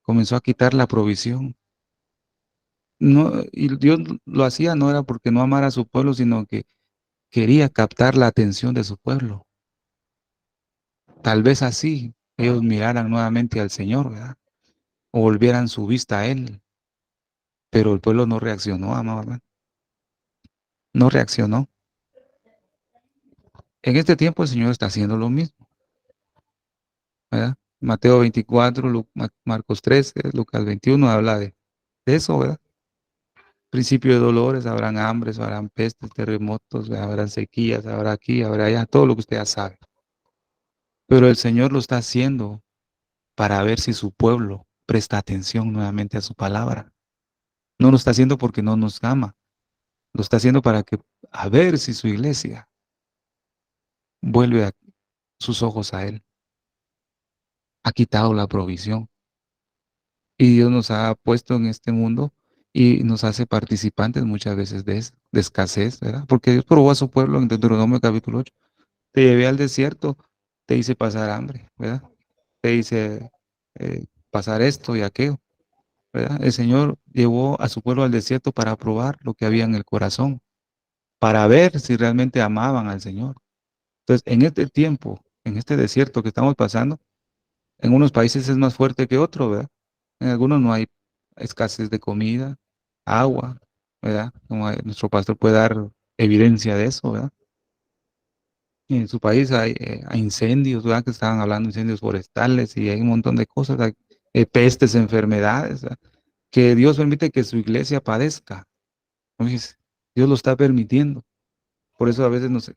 Comenzó a quitar la provisión. No, y Dios lo hacía no era porque no amara a su pueblo, sino que quería captar la atención de su pueblo. Tal vez así ellos miraran nuevamente al Señor, ¿verdad? O volvieran su vista a Él. Pero el pueblo no reaccionó, amado hermano. No reaccionó. En este tiempo el Señor está haciendo lo mismo, ¿verdad? Mateo 24, Marcos 13, Lucas 21 habla de eso, ¿verdad? Principio de dolores, habrán hambres, habrán pestes, terremotos, habrán sequías, habrá aquí, habrá allá, todo lo que usted ya sabe. Pero el Señor lo está haciendo para ver si su pueblo presta atención nuevamente a su palabra. No lo está haciendo porque no nos ama, lo está haciendo para que, a ver si su iglesia vuelve sus ojos a Él. Ha quitado la provisión y Dios nos ha puesto en este mundo y nos hace participantes muchas veces de escasez, ¿verdad? Porque Dios probó a su pueblo en Deuteronomio capítulo 8. Te llevé al desierto, te hice pasar hambre, ¿verdad? Te hice pasar esto y aquello, ¿verdad? El Señor llevó a su pueblo al desierto para probar lo que había en el corazón, para ver si realmente amaban al Señor. Entonces, en este tiempo, en este desierto que estamos pasando, En unos países es más fuerte que otros, ¿verdad? En algunos no hay escasez de comida, agua, ¿verdad? Como nuestro pastor puede dar evidencia de eso, ¿verdad? Y en su país hay incendios, ¿verdad? Que estaban hablando de incendios forestales y hay un montón de cosas, hay, pestes, enfermedades, ¿verdad? Que Dios permite que su iglesia padezca. Entonces, Dios lo está permitiendo. Por eso a veces nos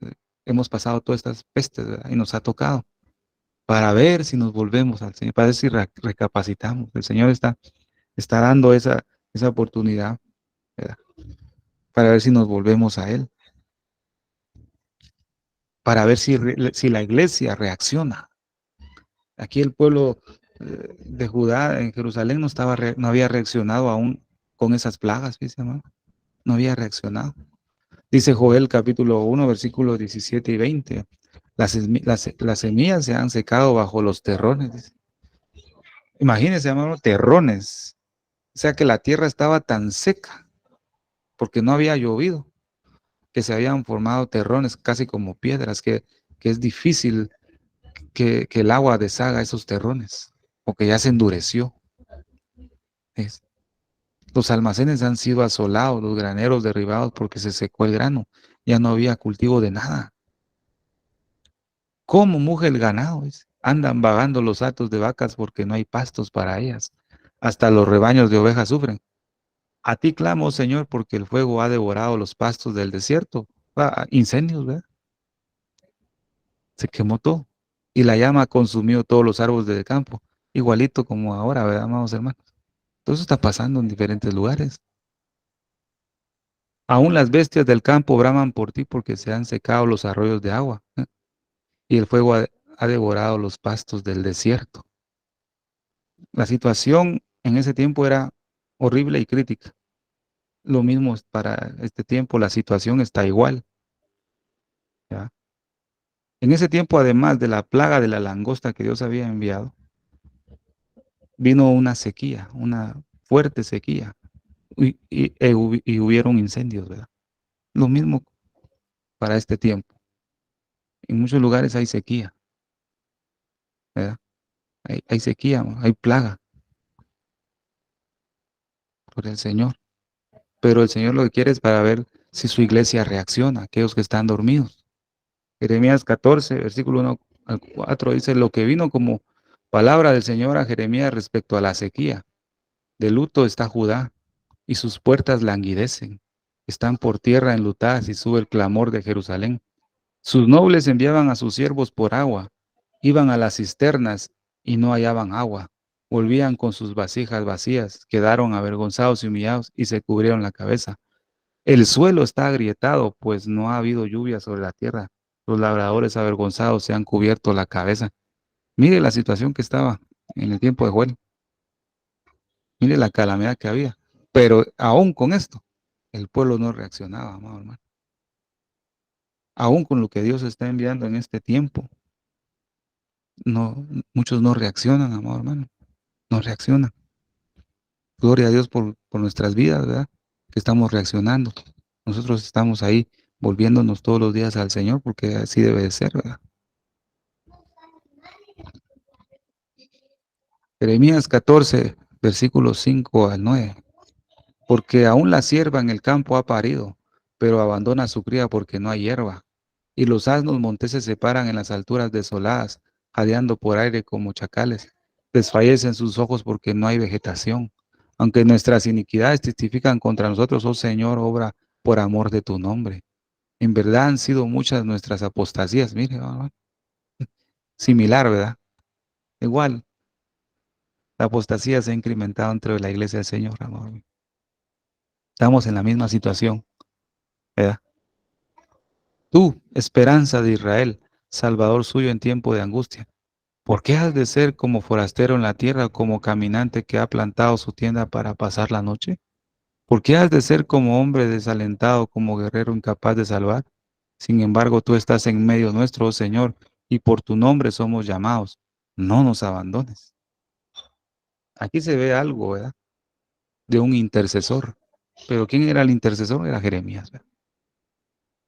hemos pasado todas estas pestes, ¿verdad? Y nos ha tocado para ver si nos volvemos al Señor, para ver si recapacitamos. El Señor está dando esa oportunidad, ¿verdad? Para ver si nos volvemos a Él, para ver si la iglesia reacciona. Aquí el pueblo de Judá en Jerusalén no había reaccionado aún con esas plagas, dice, hermano. No había reaccionado. Dice Joel capítulo 1, versículos 17 y 20. Las semillas se han secado bajo los terrones. Dice. Imagínense, hermano, terrones. O sea que la tierra estaba tan seca porque no había llovido, que se habían formado terrones casi como piedras, que es difícil que el agua deshaga esos terrones, porque ya se endureció. Es- los almacenes han sido asolados, los graneros derribados porque se secó el grano, ya no había cultivo de nada. ¿Cómo muge el ganado? Dice. Andan vagando los hatos de vacas porque no hay pastos para ellas. Hasta los rebaños de ovejas sufren. A ti clamo, Señor, porque el fuego ha devorado los pastos del desierto. Incendios, ¿verdad? Se quemó todo. Y la llama consumió todos los árboles del campo. Igualito como ahora, ¿verdad, amados hermanos? Todo eso está pasando en diferentes lugares. Aún las bestias del campo braman por ti porque se han secado los arroyos de agua. Y el fuego ha devorado los pastos del desierto. La situación en ese tiempo era horrible y crítica. Lo mismo es para este tiempo, la situación está igual. ¿Ya? En ese tiempo, además de la plaga de la langosta que Dios había enviado, vino una sequía, una fuerte sequía, y hubieron incendios, ¿verdad? Lo mismo para este tiempo. En muchos lugares hay sequía, ¿verdad? Hay sequía, hay plaga por el Señor. Pero el Señor lo que quiere es para ver si su iglesia reacciona, aquellos que están dormidos. Jeremías 14, versículo 1 al 4 dice, lo que vino como palabra del Señor a Jeremías respecto a la sequía. De luto está Judá, y sus puertas languidecen. Están por tierra enlutadas y sube el clamor de Jerusalén. Sus nobles enviaban a sus siervos por agua, iban a las cisternas y no hallaban agua. Volvían con sus vasijas vacías, quedaron avergonzados y humillados y se cubrieron la cabeza. El suelo está agrietado, pues no ha habido lluvia sobre la tierra. Los labradores avergonzados se han cubierto la cabeza. Mire la situación que estaba en el tiempo de Joel. Mire la calamidad que había. Pero aún con esto, el pueblo no reaccionaba, amado hermano. Aún con lo que Dios está enviando en este tiempo, no, muchos no reaccionan, amado hermano. No reaccionan. Gloria a Dios por nuestras vidas, ¿verdad? Que estamos reaccionando. Nosotros estamos ahí volviéndonos todos los días al Señor porque así debe de ser, ¿verdad? Jeremías 14, versículos 5 al 9. Porque aún la sierva en el campo ha parido, pero abandona a su cría porque no hay hierba. Y los asnos monteses se paran en las alturas desoladas, jadeando por aire como chacales. Desfallecen sus ojos porque no hay vegetación. Aunque nuestras iniquidades testifican contra nosotros, oh Señor, obra por amor de tu nombre. En verdad han sido muchas nuestras apostasías. Mire, similar, ¿verdad? Igual, la apostasía se ha incrementado entre la iglesia del Señor, amor. Estamos en la misma situación, ¿verdad? Tú, esperanza de Israel, salvador suyo en tiempo de angustia. ¿Por qué has de ser como forastero en la tierra, como caminante que ha plantado su tienda para pasar la noche? ¿Por qué has de ser como hombre desalentado, como guerrero incapaz de salvar? Sin embargo, tú estás en medio nuestro, oh Señor, y por tu nombre somos llamados. No nos abandones. Aquí se ve algo, ¿verdad? De un intercesor. Pero ¿quién era el intercesor? Era Jeremías, ¿verdad?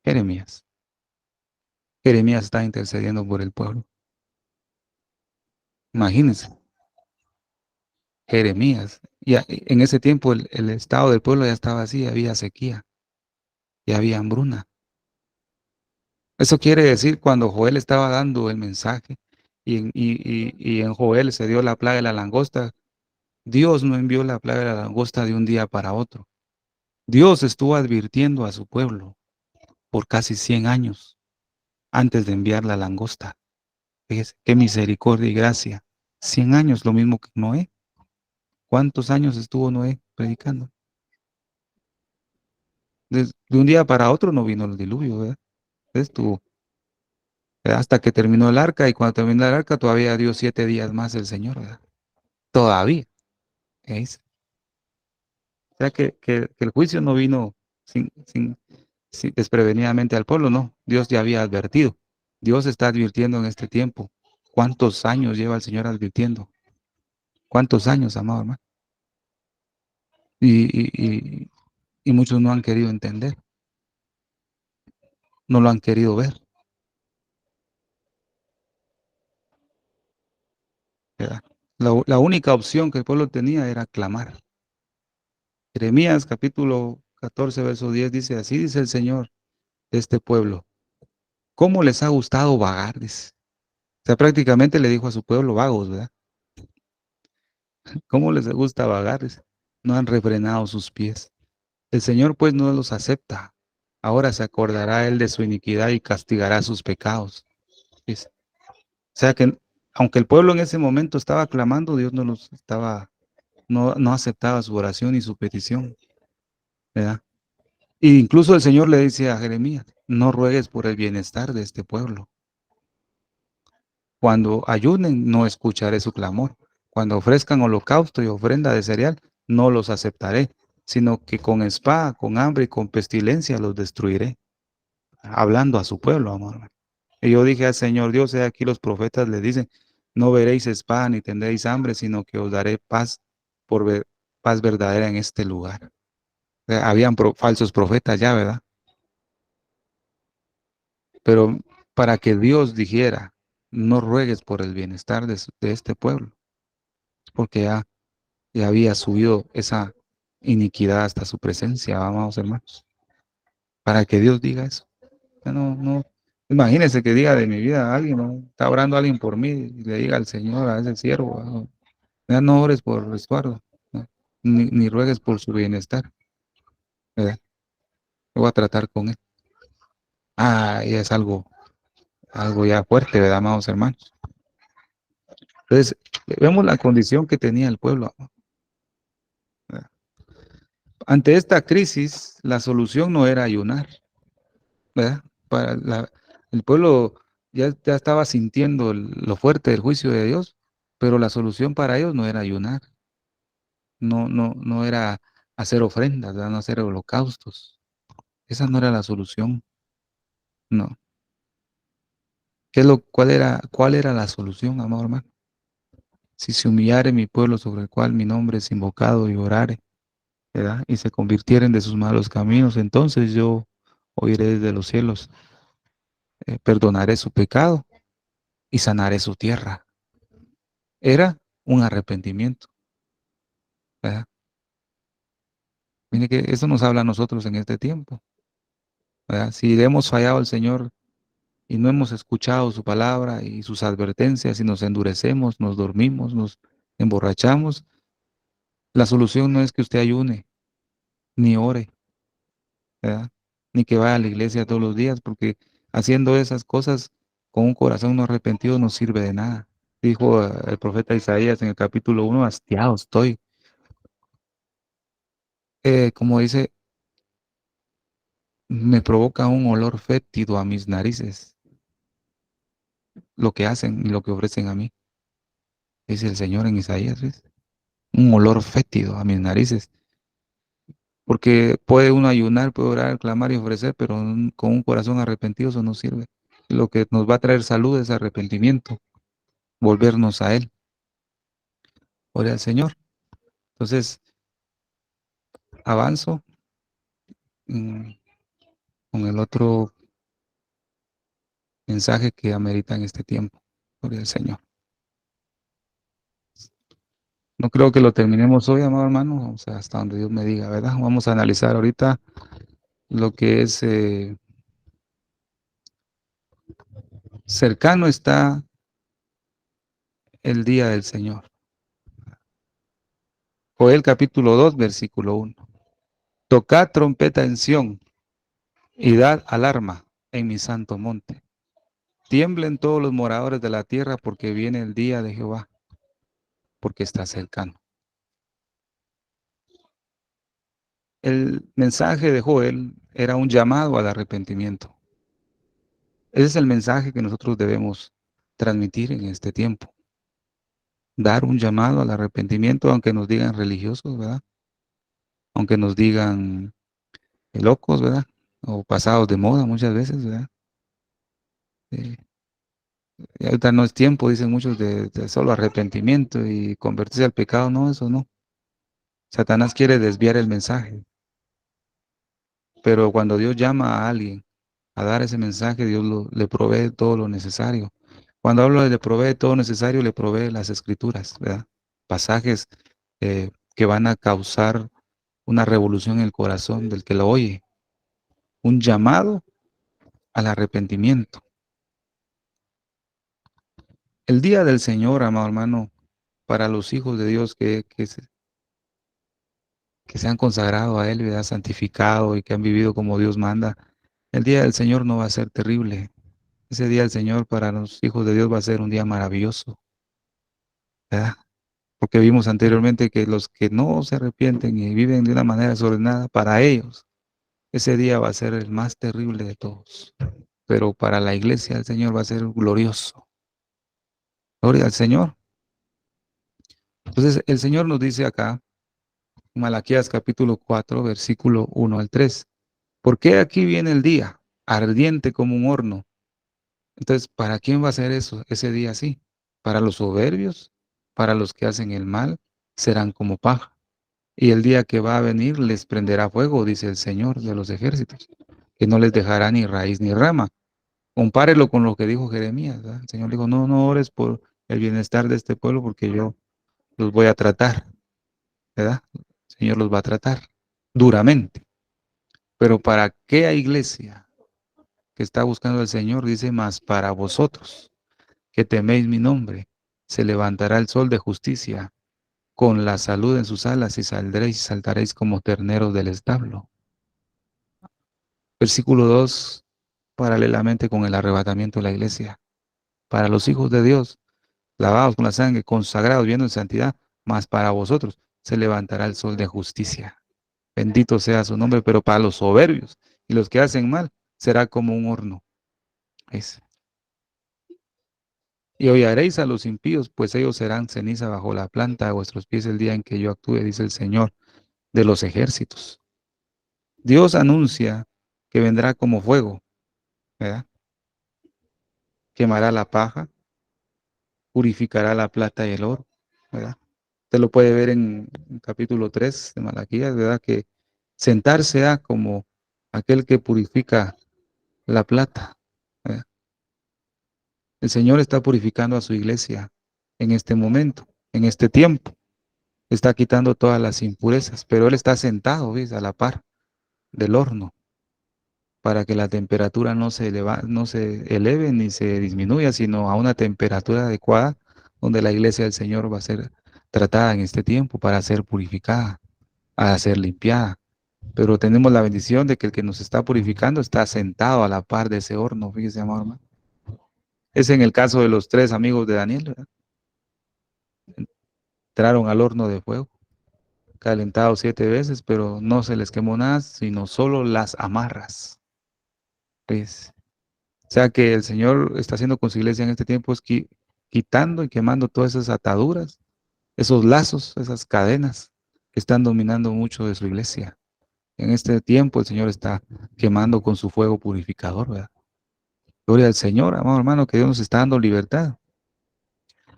Jeremías. Jeremías está intercediendo por el pueblo. Imagínense, Jeremías. Y en ese tiempo el estado del pueblo ya estaba así, había sequía, y había hambruna. Eso quiere decir cuando Joel estaba dando el mensaje y en Joel se dio la plaga de la langosta, Dios no envió la plaga de la langosta de un día para otro. Dios estuvo advirtiendo a su pueblo por casi 100 años antes de enviar la langosta. Fíjese, qué misericordia y gracia. 100 años, lo mismo que Noé. ¿Cuántos años estuvo Noé predicando? De un día para otro no vino el diluvio, ¿verdad? Estuvo hasta que terminó el arca y cuando terminó el arca todavía dio 7 días más el Señor, ¿verdad? Todavía. ¿Veis? O sea que el juicio no vino desprevenidamente al pueblo, no. Dios ya había advertido. Dios está advirtiendo en este tiempo. ¿Cuántos años lleva el Señor advirtiendo? ¿Cuántos años, amado hermano? Y, y, y, y muchos no han querido entender, no lo han querido ver, ¿verdad? La única opción que el pueblo tenía era clamar. Jeremías capítulo 14, verso 10 dice, así dice el Señor de este pueblo. ¿Cómo les ha gustado vagar? Dice. O sea, prácticamente le dijo a su pueblo vagos, ¿verdad? ¿Cómo les gusta vagar? Dice. No han refrenado sus pies. El Señor pues no los acepta. Ahora se acordará él de su iniquidad y castigará sus pecados. Dice. O sea que aunque el pueblo en ese momento estaba clamando, Dios no los estaba, no aceptaba su oración y su petición, ¿verdad? E incluso el Señor le dice a Jeremías, no ruegues por el bienestar de este pueblo. Cuando ayunen, no escucharé su clamor. Cuando ofrezcan holocausto y ofrenda de cereal, no los aceptaré, sino que con espada, con hambre y con pestilencia los destruiré. Hablando a su pueblo, amor. Y yo dije al Señor Dios, aquí los profetas le dicen, no veréis espada ni tendréis hambre, sino que os daré paz por ver, paz verdadera en este lugar. O sea, habían falsos profetas ya, ¿verdad? Pero para que Dios dijera, no ruegues por el bienestar de este pueblo, porque ya había subido esa iniquidad hasta su presencia, amados hermanos. Para que Dios diga eso. Ya no, imagínese que diga de mi vida a alguien, ¿no? Está orando alguien por mí y le diga al Señor, a ese siervo, ¿no? Ya no ores por Estuardo, ¿no? Ni ruegues por su bienestar, ¿verdad? Voy a tratar con él. Ah, y es algo ya fuerte, ¿verdad, amados hermanos? Entonces, vemos la condición que tenía el pueblo, ¿verdad? Ante esta crisis, la solución no era ayunar, ¿verdad? El pueblo ya estaba sintiendo lo fuerte del juicio de Dios, pero la solución para ellos no era ayunar, no era hacer ofrendas, ¿verdad? No hacer holocaustos. Esa no era la solución, no. ¿Cuál era la solución, amado hermano? Si se humillare mi pueblo sobre el cual mi nombre es invocado y orare, ¿verdad? Y se convirtieren de sus malos caminos, entonces yo oiré desde los cielos, perdonaré su pecado y sanaré su tierra. Era un arrepentimiento, ¿verdad? Mire que eso nos habla a nosotros en este tiempo, ¿verdad? Si le hemos fallado al Señor y no hemos escuchado su palabra y sus advertencias y nos endurecemos, nos dormimos, nos emborrachamos, la solución no es que usted ayune, ni ore, ¿verdad? Ni que vaya a la iglesia todos los días, porque haciendo esas cosas con un corazón no arrepentido no sirve de nada. Dijo el profeta Isaías en el capítulo 1, hastiado estoy. Como dice, me provoca un olor fétido a mis narices, lo que hacen y lo que ofrecen a mí, dice el Señor en Isaías, ¿ves? Un olor fétido a mis narices, porque puede uno ayunar, puede orar, clamar y ofrecer, pero con un corazón arrepentido eso no sirve. Lo que nos va a traer salud es arrepentimiento, volvernos a Él, ore al Señor. Entonces, avanzo mm, con el otro mensaje que amerita en este tiempo, ore al Señor. No creo que lo terminemos hoy, amado hermano, o sea, hasta donde Dios me diga, ¿verdad? Vamos a analizar ahorita lo que es cercano está el día del Señor. Joel capítulo 2, versículo 1. Tocad trompeta en Sión y dad alarma en mi santo monte. Tiemblen todos los moradores de la tierra porque viene el día de Jehová, porque está cercano. El mensaje de Joel era un llamado al arrepentimiento. Ese es el mensaje que nosotros debemos transmitir en este tiempo. Dar un llamado al arrepentimiento, aunque nos digan religiosos, ¿verdad? Aunque nos digan locos, ¿verdad? O pasados de moda muchas veces, ¿verdad? Eh, y ahorita no es tiempo, dicen muchos, de solo arrepentimiento y convertirse al pecado. No, eso no. Satanás quiere desviar el mensaje. Pero cuando Dios llama a alguien a dar ese mensaje, Dios le provee todo lo necesario. Cuando hablo de le provee todo lo necesario, le provee las escrituras, ¿verdad? Pasajes que van a causar una revolución en el corazón del que lo oye. Un llamado al arrepentimiento. El día del Señor, amado hermano, para los hijos de Dios que se han consagrado a Él, ¿verdad? Santificado y que han vivido como Dios manda, el día del Señor no va a ser terrible. Ese día del Señor para los hijos de Dios va a ser un día maravilloso, ¿verdad? Porque vimos anteriormente que los que no se arrepienten y viven de una manera desordenada, para ellos ese día va a ser el más terrible de todos. Pero para la iglesia del Señor va a ser glorioso. Gloria al Señor. Entonces el Señor nos dice acá, en Malaquías capítulo 4, versículo 1 al 3, ¿por qué aquí viene el día, ardiente como un horno? Entonces, ¿para quién va a ser eso, ese día así? Para los soberbios, para los que hacen el mal, serán como paja. Y el día que va a venir les prenderá fuego, dice el Señor de los ejércitos, que no les dejará ni raíz ni rama. Compárelo con lo que dijo Jeremías, ¿verdad? El Señor dijo, no, no ores por el bienestar de este pueblo porque yo los voy a tratar, ¿verdad? El Señor los va a tratar duramente. Pero ¿para qué iglesia que está buscando al Señor? Dice, más para vosotros que teméis mi nombre, se levantará el sol de justicia con la salud en sus alas y saldréis y saltaréis como terneros del establo. Versículo 2, paralelamente con el arrebatamiento de la iglesia. Para los hijos de Dios, lavados con la sangre, consagrados, viendo en santidad, mas para vosotros se levantará el sol de justicia. Bendito sea su nombre, pero para los soberbios y los que hacen mal, será como un horno. Es. Y hollaréis a los impíos, pues ellos serán ceniza bajo la planta de vuestros pies el día en que yo actúe, dice el Señor de los ejércitos. Dios anuncia que vendrá como fuego, ¿verdad? Quemará la paja, purificará la plata y el oro, ¿verdad? Usted lo puede ver en capítulo 3 de Malaquías, ¿verdad? Que sentarse a como aquel que purifica la plata, ¿verdad? El Señor está purificando a su iglesia en este momento, en este tiempo. Está quitando todas las impurezas, pero Él está sentado, ¿ves? A la par del horno para que la temperatura no se eleve ni se disminuya, sino a una temperatura adecuada donde la iglesia del Señor va a ser tratada en este tiempo para ser purificada, a ser limpiada. Pero tenemos la bendición de que el que nos está purificando está sentado a la par de ese horno, fíjese, amado hermano. Es en el caso de los tres amigos de Daniel, ¿verdad? Entraron al horno de fuego, calentado 7 veces, pero no se les quemó nada, sino solo las amarras. ¿Ves? O sea que el Señor está haciendo con su iglesia en este tiempo es quitando y quemando todas esas ataduras, esos lazos, esas cadenas que están dominando mucho de su iglesia. En este tiempo el Señor está quemando con su fuego purificador, ¿verdad? Gloria al Señor, amado hermano, que Dios nos está dando libertad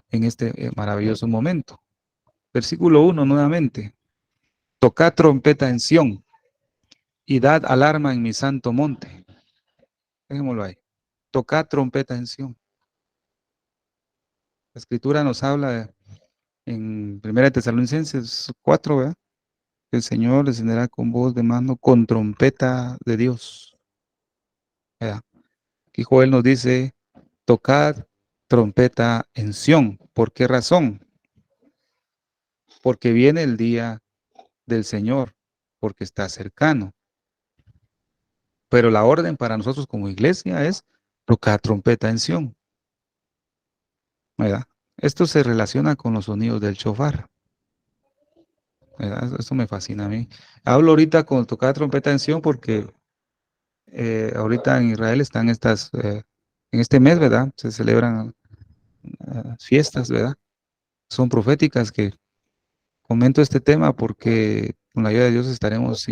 en este maravilloso momento. Versículo 1 nuevamente. Tocad trompeta en Sión y dad alarma en mi santo monte. Dejémoslo ahí. Tocad trompeta en Sión. La escritura nos habla en Primera de Tesalonicenses 4, ¿verdad? El Señor descenderá con voz de mando, con trompeta de Dios. ¿Verdad? Aquí Joel nos dice, tocad trompeta en Sión. ¿Por qué razón? Porque viene el día del Señor, porque está cercano. Pero la orden para nosotros como iglesia es tocar trompeta en Sión, ¿verdad? Esto se relaciona con los sonidos del shofar, ¿verdad? Esto me fascina a mí. Hablo ahorita con tocar trompeta en Sión porque ahorita en Israel están en este mes, ¿verdad? Se celebran fiestas, ¿verdad? Son proféticas que comento este tema porque con la ayuda de Dios estaremos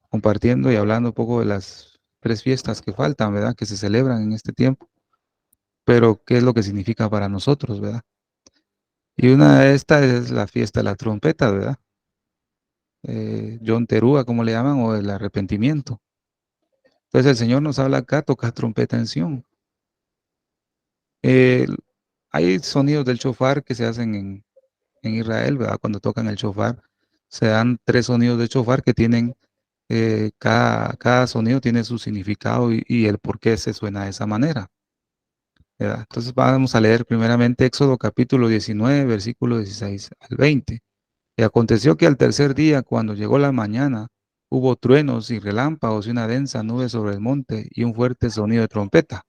compartiendo y hablando un poco de las 3 fiestas que faltan, ¿verdad? Que se celebran en este tiempo, pero qué es lo que significa para nosotros, ¿verdad? Y una de estas es la fiesta de la trompeta, ¿verdad? John Terúa, como le llaman, o el arrepentimiento. Entonces el Señor nos habla acá, toca trompeta en Sión. Eh, Hay sonidos del shofar que se hacen en Israel, ¿verdad? Cuando tocan el shofar, se dan 3 sonidos de shofar que tienen, cada sonido tiene su significado y el por qué se suena de esa manera, ¿verdad? Entonces vamos a leer primeramente Éxodo capítulo 19, versículo 16 al 20. Y aconteció que al tercer día, cuando llegó la mañana, hubo truenos y relámpagos y una densa nube sobre el monte y un fuerte sonido de trompeta.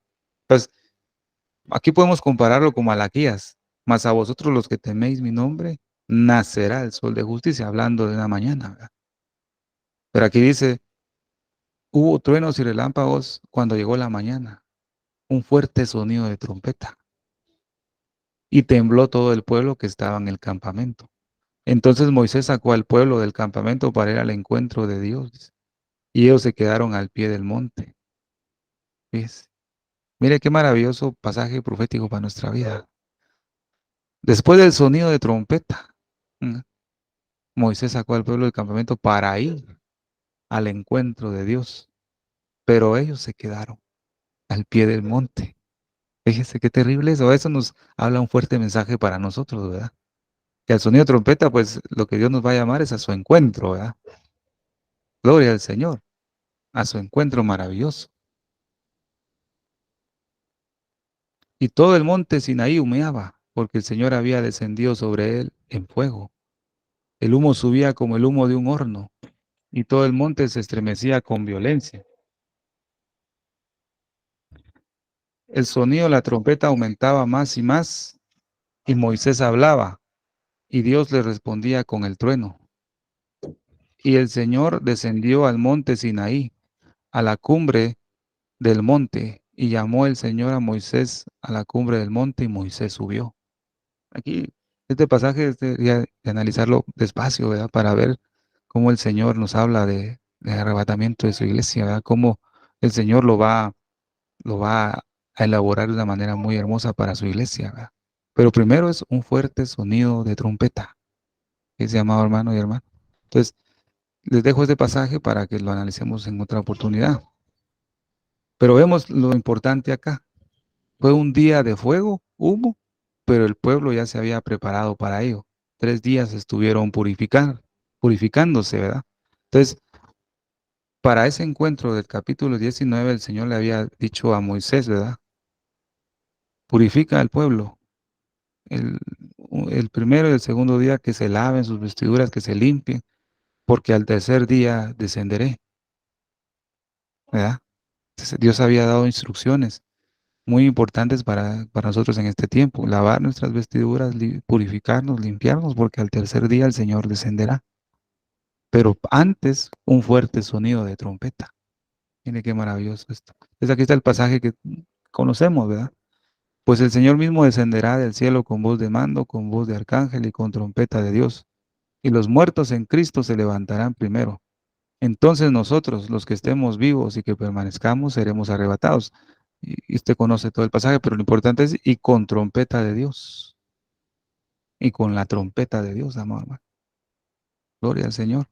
Pues aquí podemos compararlo con Malaquías. Mas a vosotros los que teméis mi nombre, nacerá el sol de justicia, hablando de una mañana, ¿verdad? Pero aquí dice, hubo truenos y relámpagos cuando llegó la mañana, un fuerte sonido de trompeta. Y tembló todo el pueblo que estaba en el campamento. Entonces Moisés sacó al pueblo del campamento para ir al encuentro de Dios. Y ellos se quedaron al pie del monte. ¿Ves? Mire qué maravilloso pasaje profético para nuestra vida. Después del sonido de trompeta, ¿no? Moisés sacó al pueblo del campamento para ir al encuentro de Dios, pero ellos se quedaron al pie del monte. Fíjese qué terrible eso. Eso nos habla un fuerte mensaje para nosotros, ¿verdad? Que al sonido de trompeta, pues lo que Dios nos va a llamar es a su encuentro, ¿verdad? Gloria al Señor, a su encuentro maravilloso. Y todo el monte Sinaí humeaba, porque el Señor había descendido sobre él en fuego. El humo subía como el humo de un horno, y todo el monte se estremecía con violencia. El sonido de la trompeta aumentaba más y más, y Moisés hablaba, y Dios le respondía con el trueno. Y el Señor descendió al monte Sinaí, a la cumbre del monte, y llamó el Señor a Moisés a la cumbre del monte, y Moisés subió. Aquí, este pasaje debería de analizarlo despacio, ¿verdad? Para ver cómo el Señor nos habla de arrebatamiento de su iglesia, ¿verdad? Cómo el Señor lo va a elaborar de una manera muy hermosa para su iglesia, ¿verdad? Pero primero es un fuerte sonido de trompeta, ese amado hermano y hermano. Entonces, les dejo este pasaje para que lo analicemos en otra oportunidad. Pero vemos lo importante acá. Fue un día de fuego, humo, pero el pueblo ya se había preparado para ello. 3 días estuvieron purificándose, ¿verdad? Entonces, para ese encuentro del capítulo 19, el Señor le había dicho a Moisés, ¿verdad? Purifica al pueblo. El, el primero y el segundo día que se laven sus vestiduras, que se limpien, porque al tercer día descenderé, ¿verdad? Entonces, Dios había dado instrucciones muy importantes para nosotros en este tiempo. Lavar nuestras vestiduras, purificarnos, limpiarnos, porque al tercer día el Señor descenderá. Pero antes, un fuerte sonido de trompeta. Mire qué maravilloso esto. Entonces aquí está el pasaje que conocemos, ¿verdad? Pues el Señor mismo descenderá del cielo con voz de mando, con voz de arcángel y con trompeta de Dios. Y los muertos en Cristo se levantarán primero. Entonces nosotros, los que estemos vivos y que permanezcamos, seremos arrebatados. Y usted conoce todo el pasaje, pero lo importante es, y con trompeta de Dios. Y con la trompeta de Dios, amado hermano. Gloria al Señor.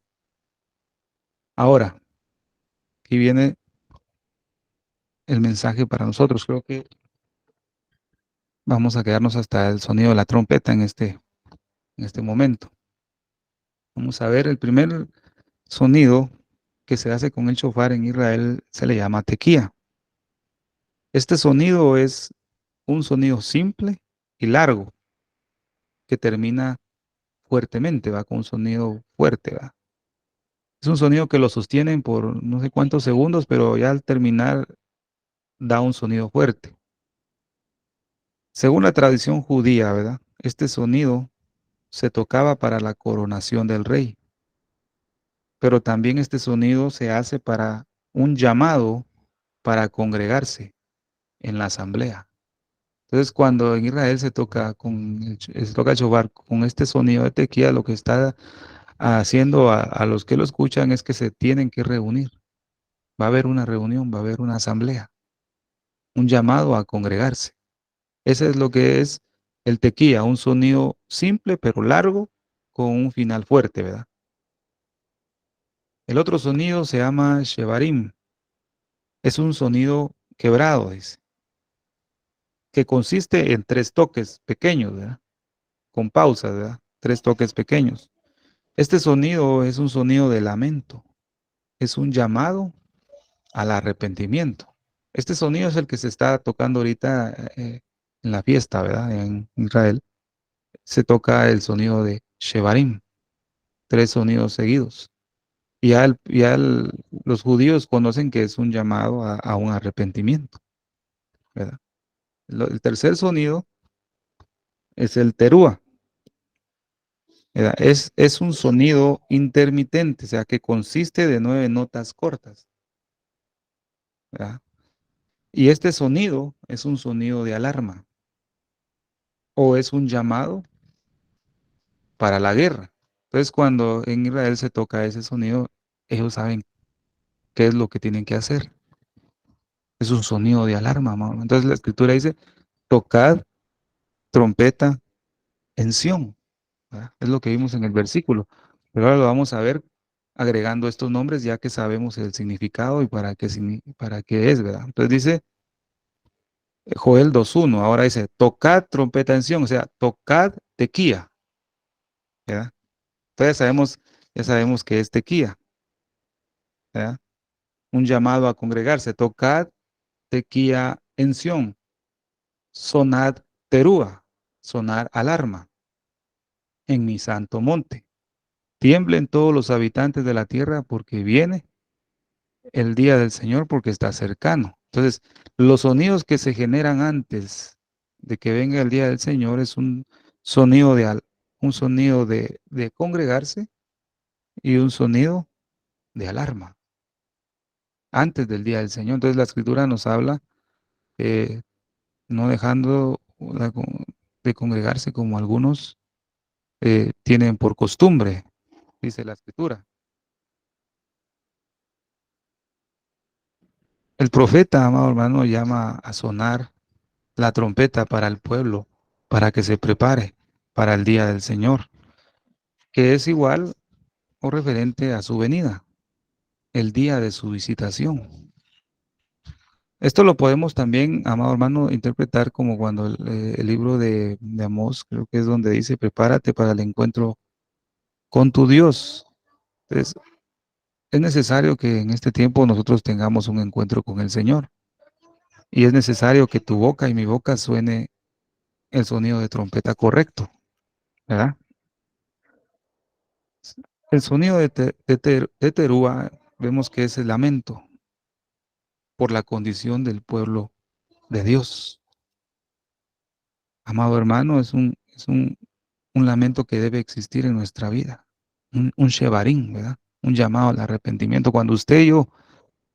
Ahora, aquí viene el mensaje para nosotros. Creo que vamos a quedarnos hasta el sonido de la trompeta en este. en este momento. Vamos a ver, el primer sonido que se hace con el shofar en Israel se le llama tequía. Este sonido es un sonido simple y largo que termina fuertemente, va con un sonido fuerte, va. Es un sonido que lo sostienen por no sé cuántos segundos, pero ya al terminar da un sonido fuerte. Según la tradición judía, ¿verdad? Este sonido se tocaba para la coronación del rey, pero también este sonido se hace para un llamado para congregarse en la asamblea. Entonces, cuando en Israel se toca el shofar con este sonido de tequila, lo que está haciendo a los que lo escuchan es que se tienen que reunir. Va a haber una reunión, va a haber una asamblea, un llamado a congregarse. Ese es lo que es el tequía, un sonido simple pero largo con un final fuerte, ¿verdad? El otro sonido se llama shevarim. Es un sonido quebrado, dice, que consiste en tres toques pequeños, ¿verdad? Con pausas, ¿verdad? Tres toques pequeños. Este sonido es un sonido de lamento, es un llamado al arrepentimiento. Este sonido es el que se está tocando ahorita en la fiesta, ¿verdad? En Israel se toca el sonido de shevarim, tres sonidos seguidos. Y los judíos conocen que es un llamado a un arrepentimiento, ¿verdad? El tercer sonido es el terúa, ¿verdad? Es un sonido intermitente, o sea, que consiste de 9 notas cortas, ¿verdad? Y este sonido es un sonido de alarma o es un llamado para la guerra. Entonces, cuando en Israel se toca ese sonido, ellos saben qué es lo que tienen que hacer. Es un sonido de alarma, mamá. Entonces la escritura dice, tocad trompeta en Sión, ¿verdad? Es lo que vimos en el versículo. Pero ahora lo vamos a ver agregando estos nombres ya que sabemos el significado y para qué es, ¿verdad? Entonces dice Joel 2:1, ahora dice, tocad trompeta en Sión, o sea, tocad tequía, ¿verdad? Entonces ya sabemos que es tequía, ¿verdad? Un llamado a congregarse, tocad tequía en Sión, sonad terúa, sonar alarma en mi santo monte. Tiemblen todos los habitantes de la tierra porque viene el día del Señor, porque está cercano. Entonces, los sonidos que se generan antes de que venga el día del Señor es un sonido de congregarse y un sonido de alarma antes del día del Señor. Entonces, la Escritura nos habla no dejando de congregarse como algunos tienen por costumbre, dice la Escritura. El profeta, amado hermano, llama a sonar la trompeta para el pueblo, para que se prepare para el día del Señor, que es igual o referente a su venida, el día de su visitación. Esto lo podemos también, amado hermano, interpretar como cuando el libro de Amós, creo que es donde dice, prepárate para el encuentro con tu Dios. Entonces, es necesario que en este tiempo nosotros tengamos un encuentro con el Señor. Y es necesario que tu boca y mi boca suene el sonido de trompeta correcto, ¿verdad? El sonido de terúa vemos que es el lamento por la condición del pueblo de Dios. Amado hermano, un lamento que debe existir en nuestra vida, un shevarín, ¿verdad? Un llamado al arrepentimiento. Cuando usted y yo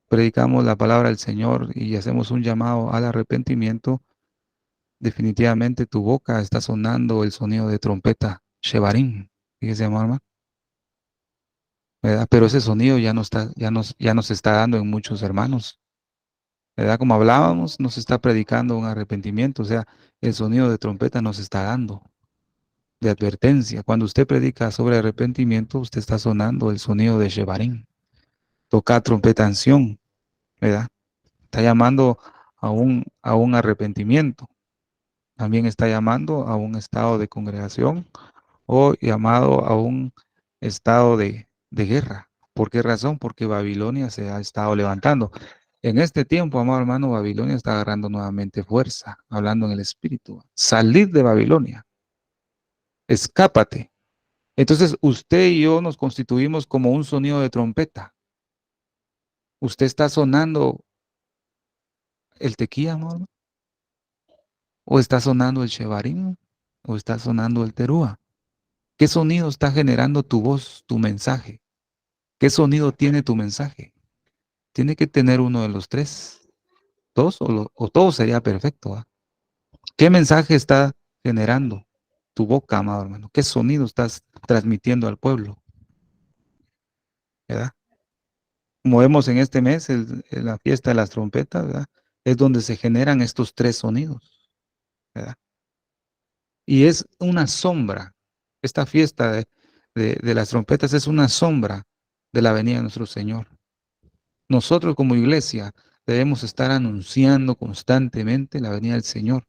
predicamos la palabra del Señor y hacemos un llamado al arrepentimiento, definitivamente tu boca está sonando el sonido de trompeta, shevarín, fíjese, hermano, ¿verdad? Pero ese sonido ya nos está dando en muchos hermanos, ¿verdad? Como hablábamos, nos está predicando un arrepentimiento, o sea, el sonido de trompeta nos está dando de advertencia. Cuando usted predica sobre arrepentimiento, usted está sonando el sonido de shevarín, toca trompeta en Sión, ¿verdad? Está llamando a un arrepentimiento. También está llamando a un estado de congregación o llamado a un estado de guerra. ¿Por qué razón? Porque Babilonia se ha estado levantando. En este tiempo, amado hermano, Babilonia está agarrando nuevamente fuerza, hablando en el espíritu. Salir de Babilonia, escápate. Entonces usted y yo nos constituimos como un sonido de trompeta. Usted está sonando el tequía, amado, o está sonando el shevarim, o está sonando el terúa. ¿Qué sonido está generando tu voz, tu mensaje? ¿Qué sonido tiene tu mensaje? Tiene que tener uno de los tres. Dos o todo sería perfecto. ¿Va? ¿Qué mensaje está generando tu boca, amado hermano? ¿Qué sonido estás transmitiendo al pueblo? ¿Verdad? Como vemos en este mes, en la fiesta de las trompetas, ¿verdad? Es donde se generan estos tres sonidos. ¿Verdad? Y es una sombra. Esta fiesta de las trompetas es una sombra de la venida de nuestro Señor. Nosotros como iglesia debemos estar anunciando constantemente la venida del Señor.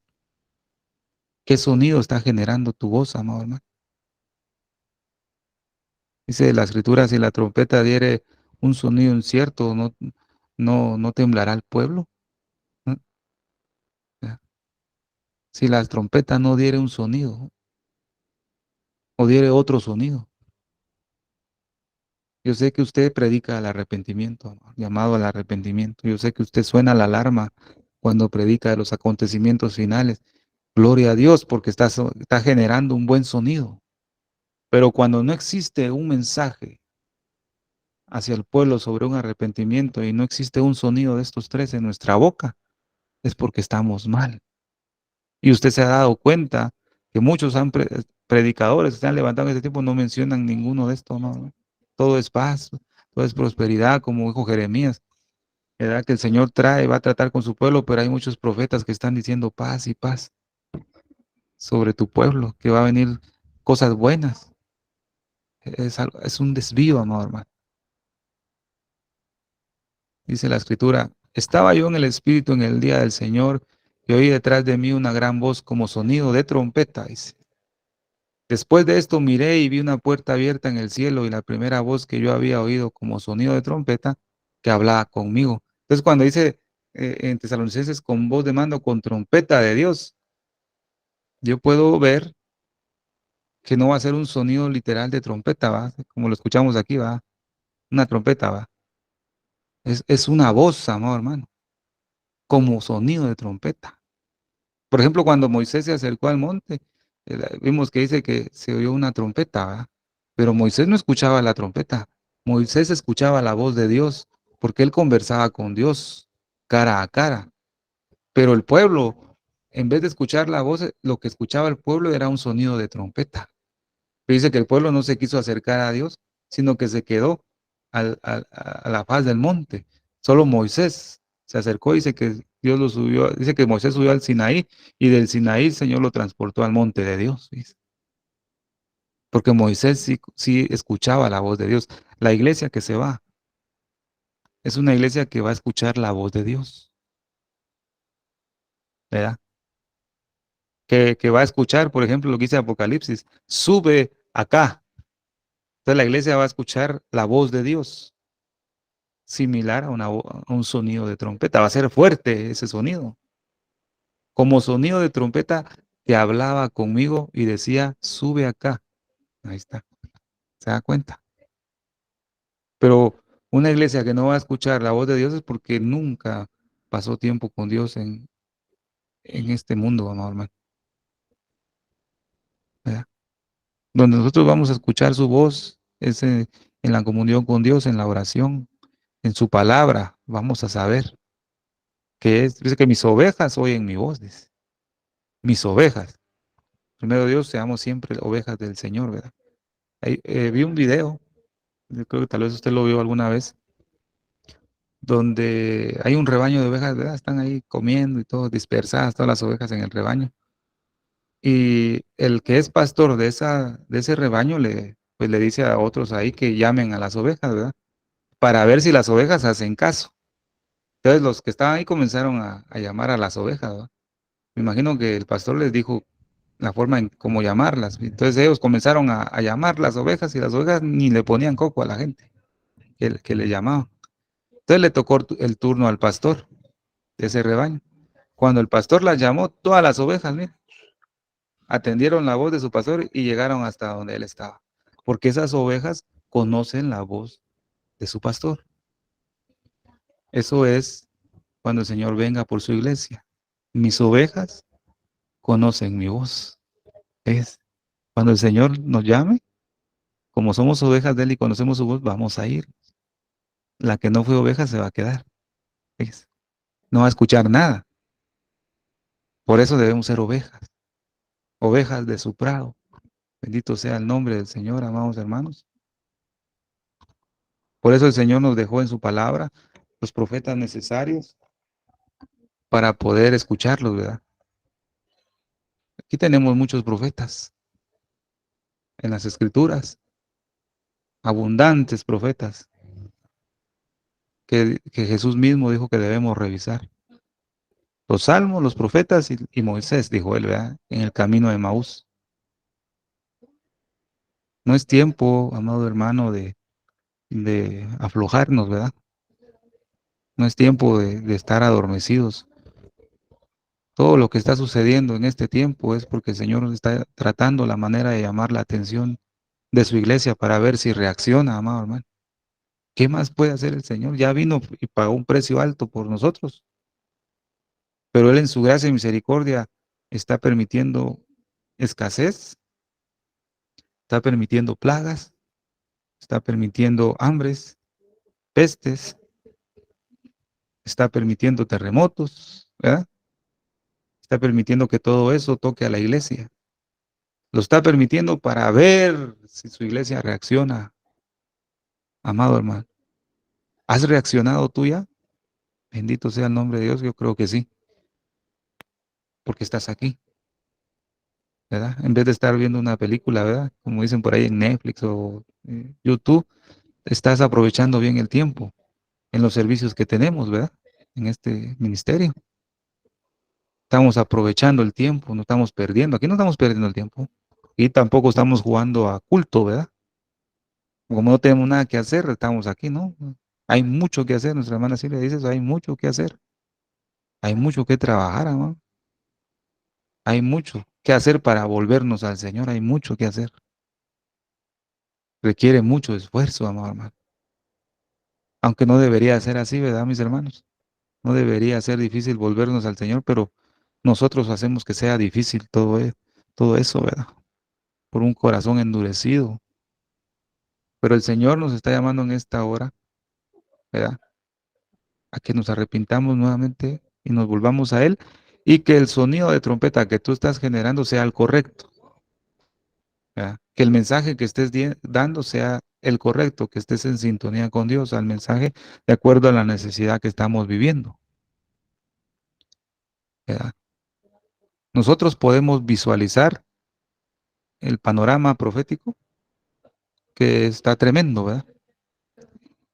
¿Qué sonido está generando tu voz, amado hermano? Dice la escritura, si la trompeta diere un sonido incierto, no temblará el pueblo. ¿No? Si la trompeta no diere un sonido o diere otro sonido. Yo sé que usted predica el arrepentimiento, llamado al arrepentimiento. Yo sé que usted suena la alarma cuando predica de los acontecimientos finales. Gloria a Dios porque está generando un buen sonido. Pero cuando no existe un mensaje hacia el pueblo sobre un arrepentimiento y no existe un sonido de estos tres en nuestra boca, es porque estamos mal. Y usted se ha dado cuenta que muchos predicadores que se han levantado en este tiempo no mencionan ninguno de estos, ¿no? Todo es paz, todo es prosperidad, como dijo Jeremías. ¿Verdad? Que el Señor trae, va a tratar con su pueblo, pero hay muchos profetas que están diciendo paz y paz sobre tu pueblo, que va a venir cosas buenas. Es un desvío, amado hermano. Dice la escritura, estaba yo en el Espíritu en el día del Señor y oí detrás de mí una gran voz como sonido de trompeta. Dice. Después de esto miré y vi una puerta abierta en el cielo y la primera voz que yo había oído como sonido de trompeta que hablaba conmigo. Entonces cuando dice en Tesalonicenses con voz de mando, con trompeta de Dios, yo puedo ver que no va a ser un sonido literal de trompeta, ¿va? Como lo escuchamos aquí, va, una trompeta, va. Es una voz, amado hermano, como sonido de trompeta. Por ejemplo, cuando Moisés se acercó al monte, vimos que dice que se oyó una trompeta, ¿va? Pero Moisés no escuchaba la trompeta. Moisés escuchaba la voz de Dios, porque él conversaba con Dios cara a cara. Pero el pueblo, en vez de escuchar la voz, lo que escuchaba el pueblo era un sonido de trompeta. Pero dice que el pueblo no se quiso acercar a Dios, sino que se quedó a la faz del monte. Solo Moisés se acercó y dice que Dios lo subió, dice que Moisés subió al Sinaí y del Sinaí el Señor lo transportó al monte de Dios. Dice. Porque Moisés sí escuchaba la voz de Dios. La iglesia que se va es una iglesia que va a escuchar la voz de Dios, ¿verdad? Que va a escuchar, por ejemplo, lo que dice Apocalipsis, sube acá. Entonces la iglesia va a escuchar la voz de Dios, similar a un sonido de trompeta. Va a ser fuerte ese sonido. Como sonido de trompeta que hablaba conmigo y decía, sube acá. Ahí está. ¿Se da cuenta? Pero una iglesia que no va a escuchar la voz de Dios es porque nunca pasó tiempo con Dios en este mundo, amado hermano. ¿Verdad? Donde nosotros vamos a escuchar su voz es en la comunión con Dios, en la oración, en su palabra. Vamos a saber que dice que mis ovejas oyen mi voz, dice. Mis ovejas. Primero Dios, seamos siempre ovejas del Señor, ¿verdad? Ahí, vi un video, yo creo que tal vez usted lo vio alguna vez, donde hay un rebaño de ovejas, ¿verdad? Están ahí comiendo y todo, dispersadas todas las ovejas en el rebaño. Y el que es pastor de ese rebaño pues le dice a otros ahí que llamen a las ovejas, ¿verdad? Para ver si las ovejas hacen caso. Entonces los que estaban ahí comenzaron a llamar a las ovejas, ¿verdad? Me imagino que el pastor les dijo la forma en cómo llamarlas. Entonces ellos comenzaron a llamar las ovejas y las ovejas ni le ponían coco a la gente que le llamaba. Entonces le tocó el turno al pastor de ese rebaño. Cuando el pastor las llamó, todas las ovejas, mira, atendieron la voz de su pastor y llegaron hasta donde él estaba. Porque esas ovejas conocen la voz de su pastor. Eso es cuando el Señor venga por su iglesia. Mis ovejas conocen mi voz. Es cuando el Señor nos llame, como somos ovejas de Él y conocemos su voz, vamos a ir. La que no fue oveja se va a quedar. ¿Ves? No va a escuchar nada. Por eso debemos ser ovejas, ovejas de su prado. Bendito sea el nombre del Señor, amados hermanos. Por eso el Señor nos dejó en su palabra los profetas necesarios para poder escucharlos, ¿verdad? Aquí tenemos muchos profetas en las escrituras, abundantes profetas que Jesús mismo dijo que debemos revisar. Los salmos, los profetas y Moisés, dijo él, ¿verdad? En el camino de Maús. No es tiempo, amado hermano, de aflojarnos, ¿verdad? No es tiempo de estar adormecidos. Todo lo que está sucediendo en este tiempo es porque el Señor está tratando la manera de llamar la atención de su iglesia para ver si reacciona, amado hermano. ¿Qué más puede hacer el Señor? Ya vino y pagó un precio alto por nosotros, pero Él en su gracia y misericordia está permitiendo escasez, está permitiendo plagas, está permitiendo hambres, pestes, está permitiendo terremotos, ¿verdad? Está permitiendo que todo eso toque a la iglesia. Lo está permitiendo para ver si su iglesia reacciona, amado hermano. ¿Has reaccionado tú ya? Bendito sea el nombre de Dios, yo creo que sí, porque estás aquí, ¿verdad? En vez de estar viendo una película, ¿verdad? Como dicen por ahí en Netflix o YouTube, estás aprovechando bien el tiempo en los servicios que tenemos, ¿verdad? En este ministerio. Estamos aprovechando el tiempo, no estamos perdiendo. Aquí no estamos perdiendo el tiempo. Y tampoco estamos jugando a culto, ¿verdad? Como no tenemos nada que hacer, estamos aquí, ¿no? Hay mucho que hacer, nuestra hermana Silvia dice eso, hay mucho que hacer. Hay mucho que trabajar, hermano. Hay mucho que hacer para volvernos al Señor, hay mucho que hacer. Requiere mucho esfuerzo, amado hermano. Aunque no debería ser así, ¿verdad, mis hermanos? No debería ser difícil volvernos al Señor, pero nosotros hacemos que sea difícil todo eso, ¿verdad? Por un corazón endurecido. Pero el Señor nos está llamando en esta hora, ¿verdad? A que nos arrepintamos nuevamente y nos volvamos a Él y que el sonido de trompeta que tú estás generando sea el correcto, ¿verdad? Que el mensaje que estés dando sea el correcto, que estés en sintonía con Dios, al mensaje de acuerdo a la necesidad que estamos viviendo, ¿verdad? Nosotros podemos visualizar el panorama profético que está tremendo, ¿verdad?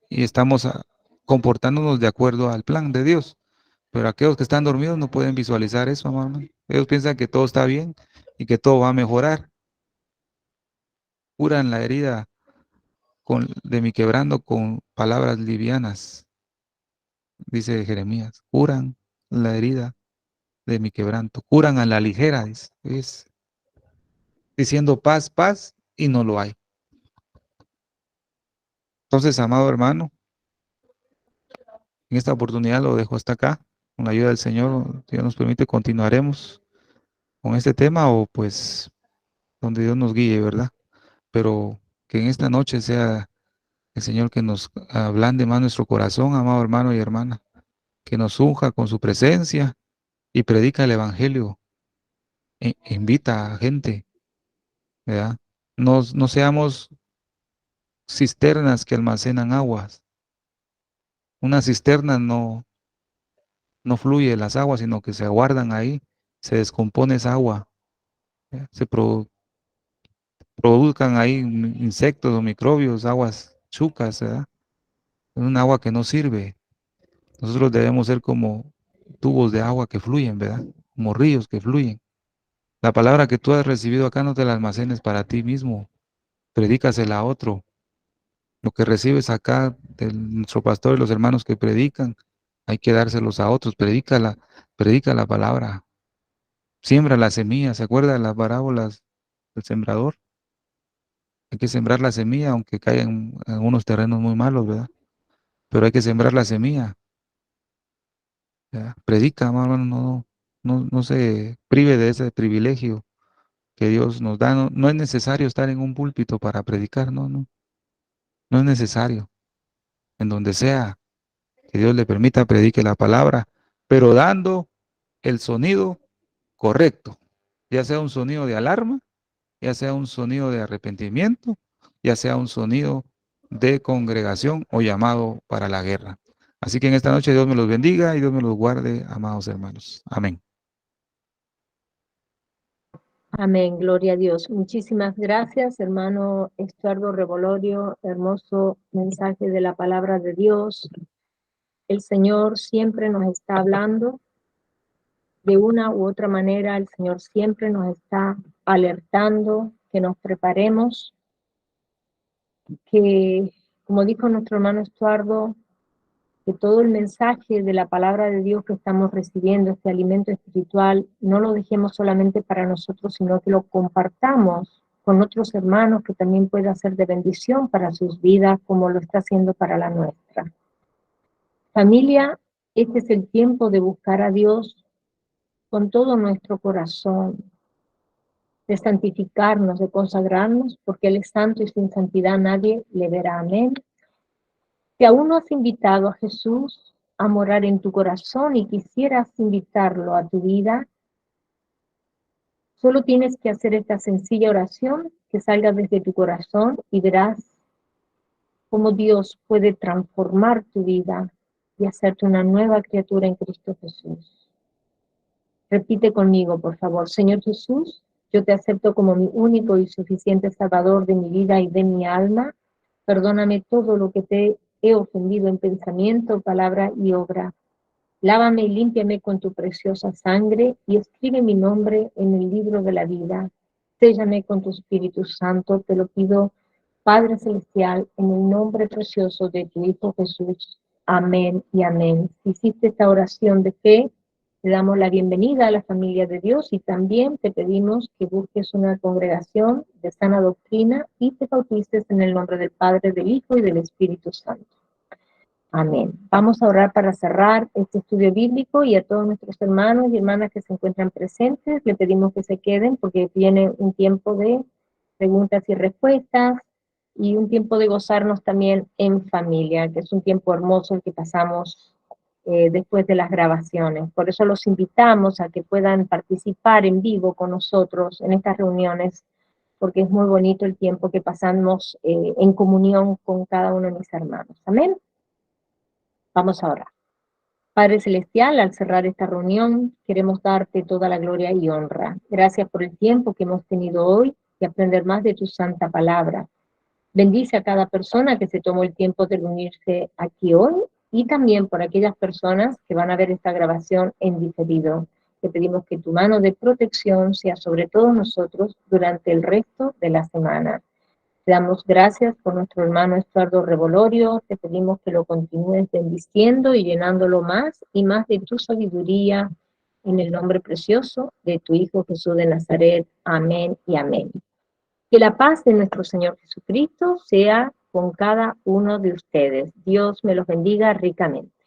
Y estamos comportándonos de acuerdo al plan de Dios. Pero aquellos que están dormidos no pueden visualizar eso, hermano. Ellos piensan que todo está bien y que todo va a mejorar. Curan la herida de mi quebrando con palabras livianas, dice Jeremías. Curan la herida de mi quebranto. Curan a la ligera, es diciendo paz, paz, y no lo hay. Entonces, amado hermano, en esta oportunidad lo dejo hasta acá. Con la ayuda del Señor, si Dios nos permite, continuaremos con este tema o pues donde Dios nos guíe, ¿verdad? Pero que en esta noche sea el Señor que nos ablande más nuestro corazón, amado hermano y hermana, que nos unja con su presencia y predica el Evangelio, invita a gente, ¿verdad? No seamos cisternas que almacenan aguas. Una cisterna no fluye las aguas, sino que se aguardan ahí, se descompone esa agua, se produzcan ahí insectos o microbios, aguas chucas, ¿verdad? Es un agua que no sirve. Nosotros debemos ser como tubos de agua que fluyen, ¿verdad? Como ríos que fluyen. La palabra que tú has recibido acá no te la almacenes para ti mismo, predícasela a otro. Lo que recibes acá de nuestro pastor y los hermanos que predican, hay que dárselos a otros. Predica la palabra, siembra la semilla. ¿Se acuerda de las parábolas del sembrador? Hay que sembrar la semilla, aunque caigan en unos terrenos muy malos, ¿verdad? Pero hay que sembrar la semilla. ¿Verdad? Predica, hermano, no se prive de ese privilegio que Dios nos da. No, no es necesario estar en un púlpito para predicar, no es necesario. En donde sea que Dios le permita, predique la palabra, pero dando el sonido correcto, ya sea un sonido de alarma, ya sea un sonido de arrepentimiento, ya sea un sonido de congregación o llamado para la guerra. Así que en esta noche Dios me los bendiga y Dios me los guarde, amados hermanos. Amén. Amén, gloria a Dios. Muchísimas gracias, hermano Estuardo Revolorio. Hermoso mensaje de la palabra de Dios. El Señor siempre nos está hablando de una u otra manera. El Señor siempre nos está alertando que nos preparemos, que, como dijo nuestro hermano Estuardo, que todo el mensaje de la palabra de Dios que estamos recibiendo, este alimento espiritual, no lo dejemos solamente para nosotros, sino que lo compartamos con otros hermanos que también pueda ser de bendición para sus vidas, como lo está haciendo para la nuestra. Familia, este es el tiempo de buscar a Dios con todo nuestro corazón, de santificarnos, de consagrarnos, porque Él es santo y sin santidad nadie le verá. Amén. Si aún no has invitado a Jesús a morar en tu corazón y quisieras invitarlo a tu vida, solo tienes que hacer esta sencilla oración que salga desde tu corazón y verás cómo Dios puede transformar tu vida y hacerte una nueva criatura en Cristo Jesús. Repite conmigo, por favor. Señor Jesús, yo te acepto como mi único y suficiente Salvador de mi vida y de mi alma. Perdóname todo lo que te he ofendido en pensamiento, palabra y obra. Lávame y límpiame con tu preciosa sangre y escribe mi nombre en el libro de la vida. Séllame con tu Espíritu Santo, te lo pido, Padre Celestial, en el nombre precioso de tu Hijo Jesús. Amén y amén. Si hiciste esta oración de fe, te damos la bienvenida a la familia de Dios y también te pedimos que busques una congregación de sana doctrina y te bautices en el nombre del Padre, del Hijo y del Espíritu Santo. Amén. Vamos a orar para cerrar este estudio bíblico y a todos nuestros hermanos y hermanas que se encuentran presentes, le pedimos que se queden porque viene un tiempo de preguntas y respuestas y un tiempo de gozarnos también en familia, que es un tiempo hermoso el que pasamos después de las grabaciones. Por eso los invitamos a que puedan participar en vivo con nosotros en estas reuniones, porque es muy bonito el tiempo que pasamos en comunión con cada uno de mis hermanos. Amén. Vamos a orar. Padre Celestial, al cerrar esta reunión, queremos darte toda la gloria y honra. Gracias por el tiempo que hemos tenido hoy y aprender más de tu santa palabra. Bendice a cada persona que se tomó el tiempo de reunirse aquí hoy y también por aquellas personas que van a ver esta grabación en diferido. Te pedimos que tu mano de protección sea sobre todos nosotros durante el resto de la semana. Te damos gracias por nuestro hermano Estuardo Revolorio, te pedimos que lo continúes bendiciendo y llenándolo más y más de tu sabiduría, en el nombre precioso de tu Hijo Jesús de Nazaret. Amén y amén. Que la paz de nuestro Señor Jesucristo sea con cada uno de ustedes. Dios me los bendiga ricamente.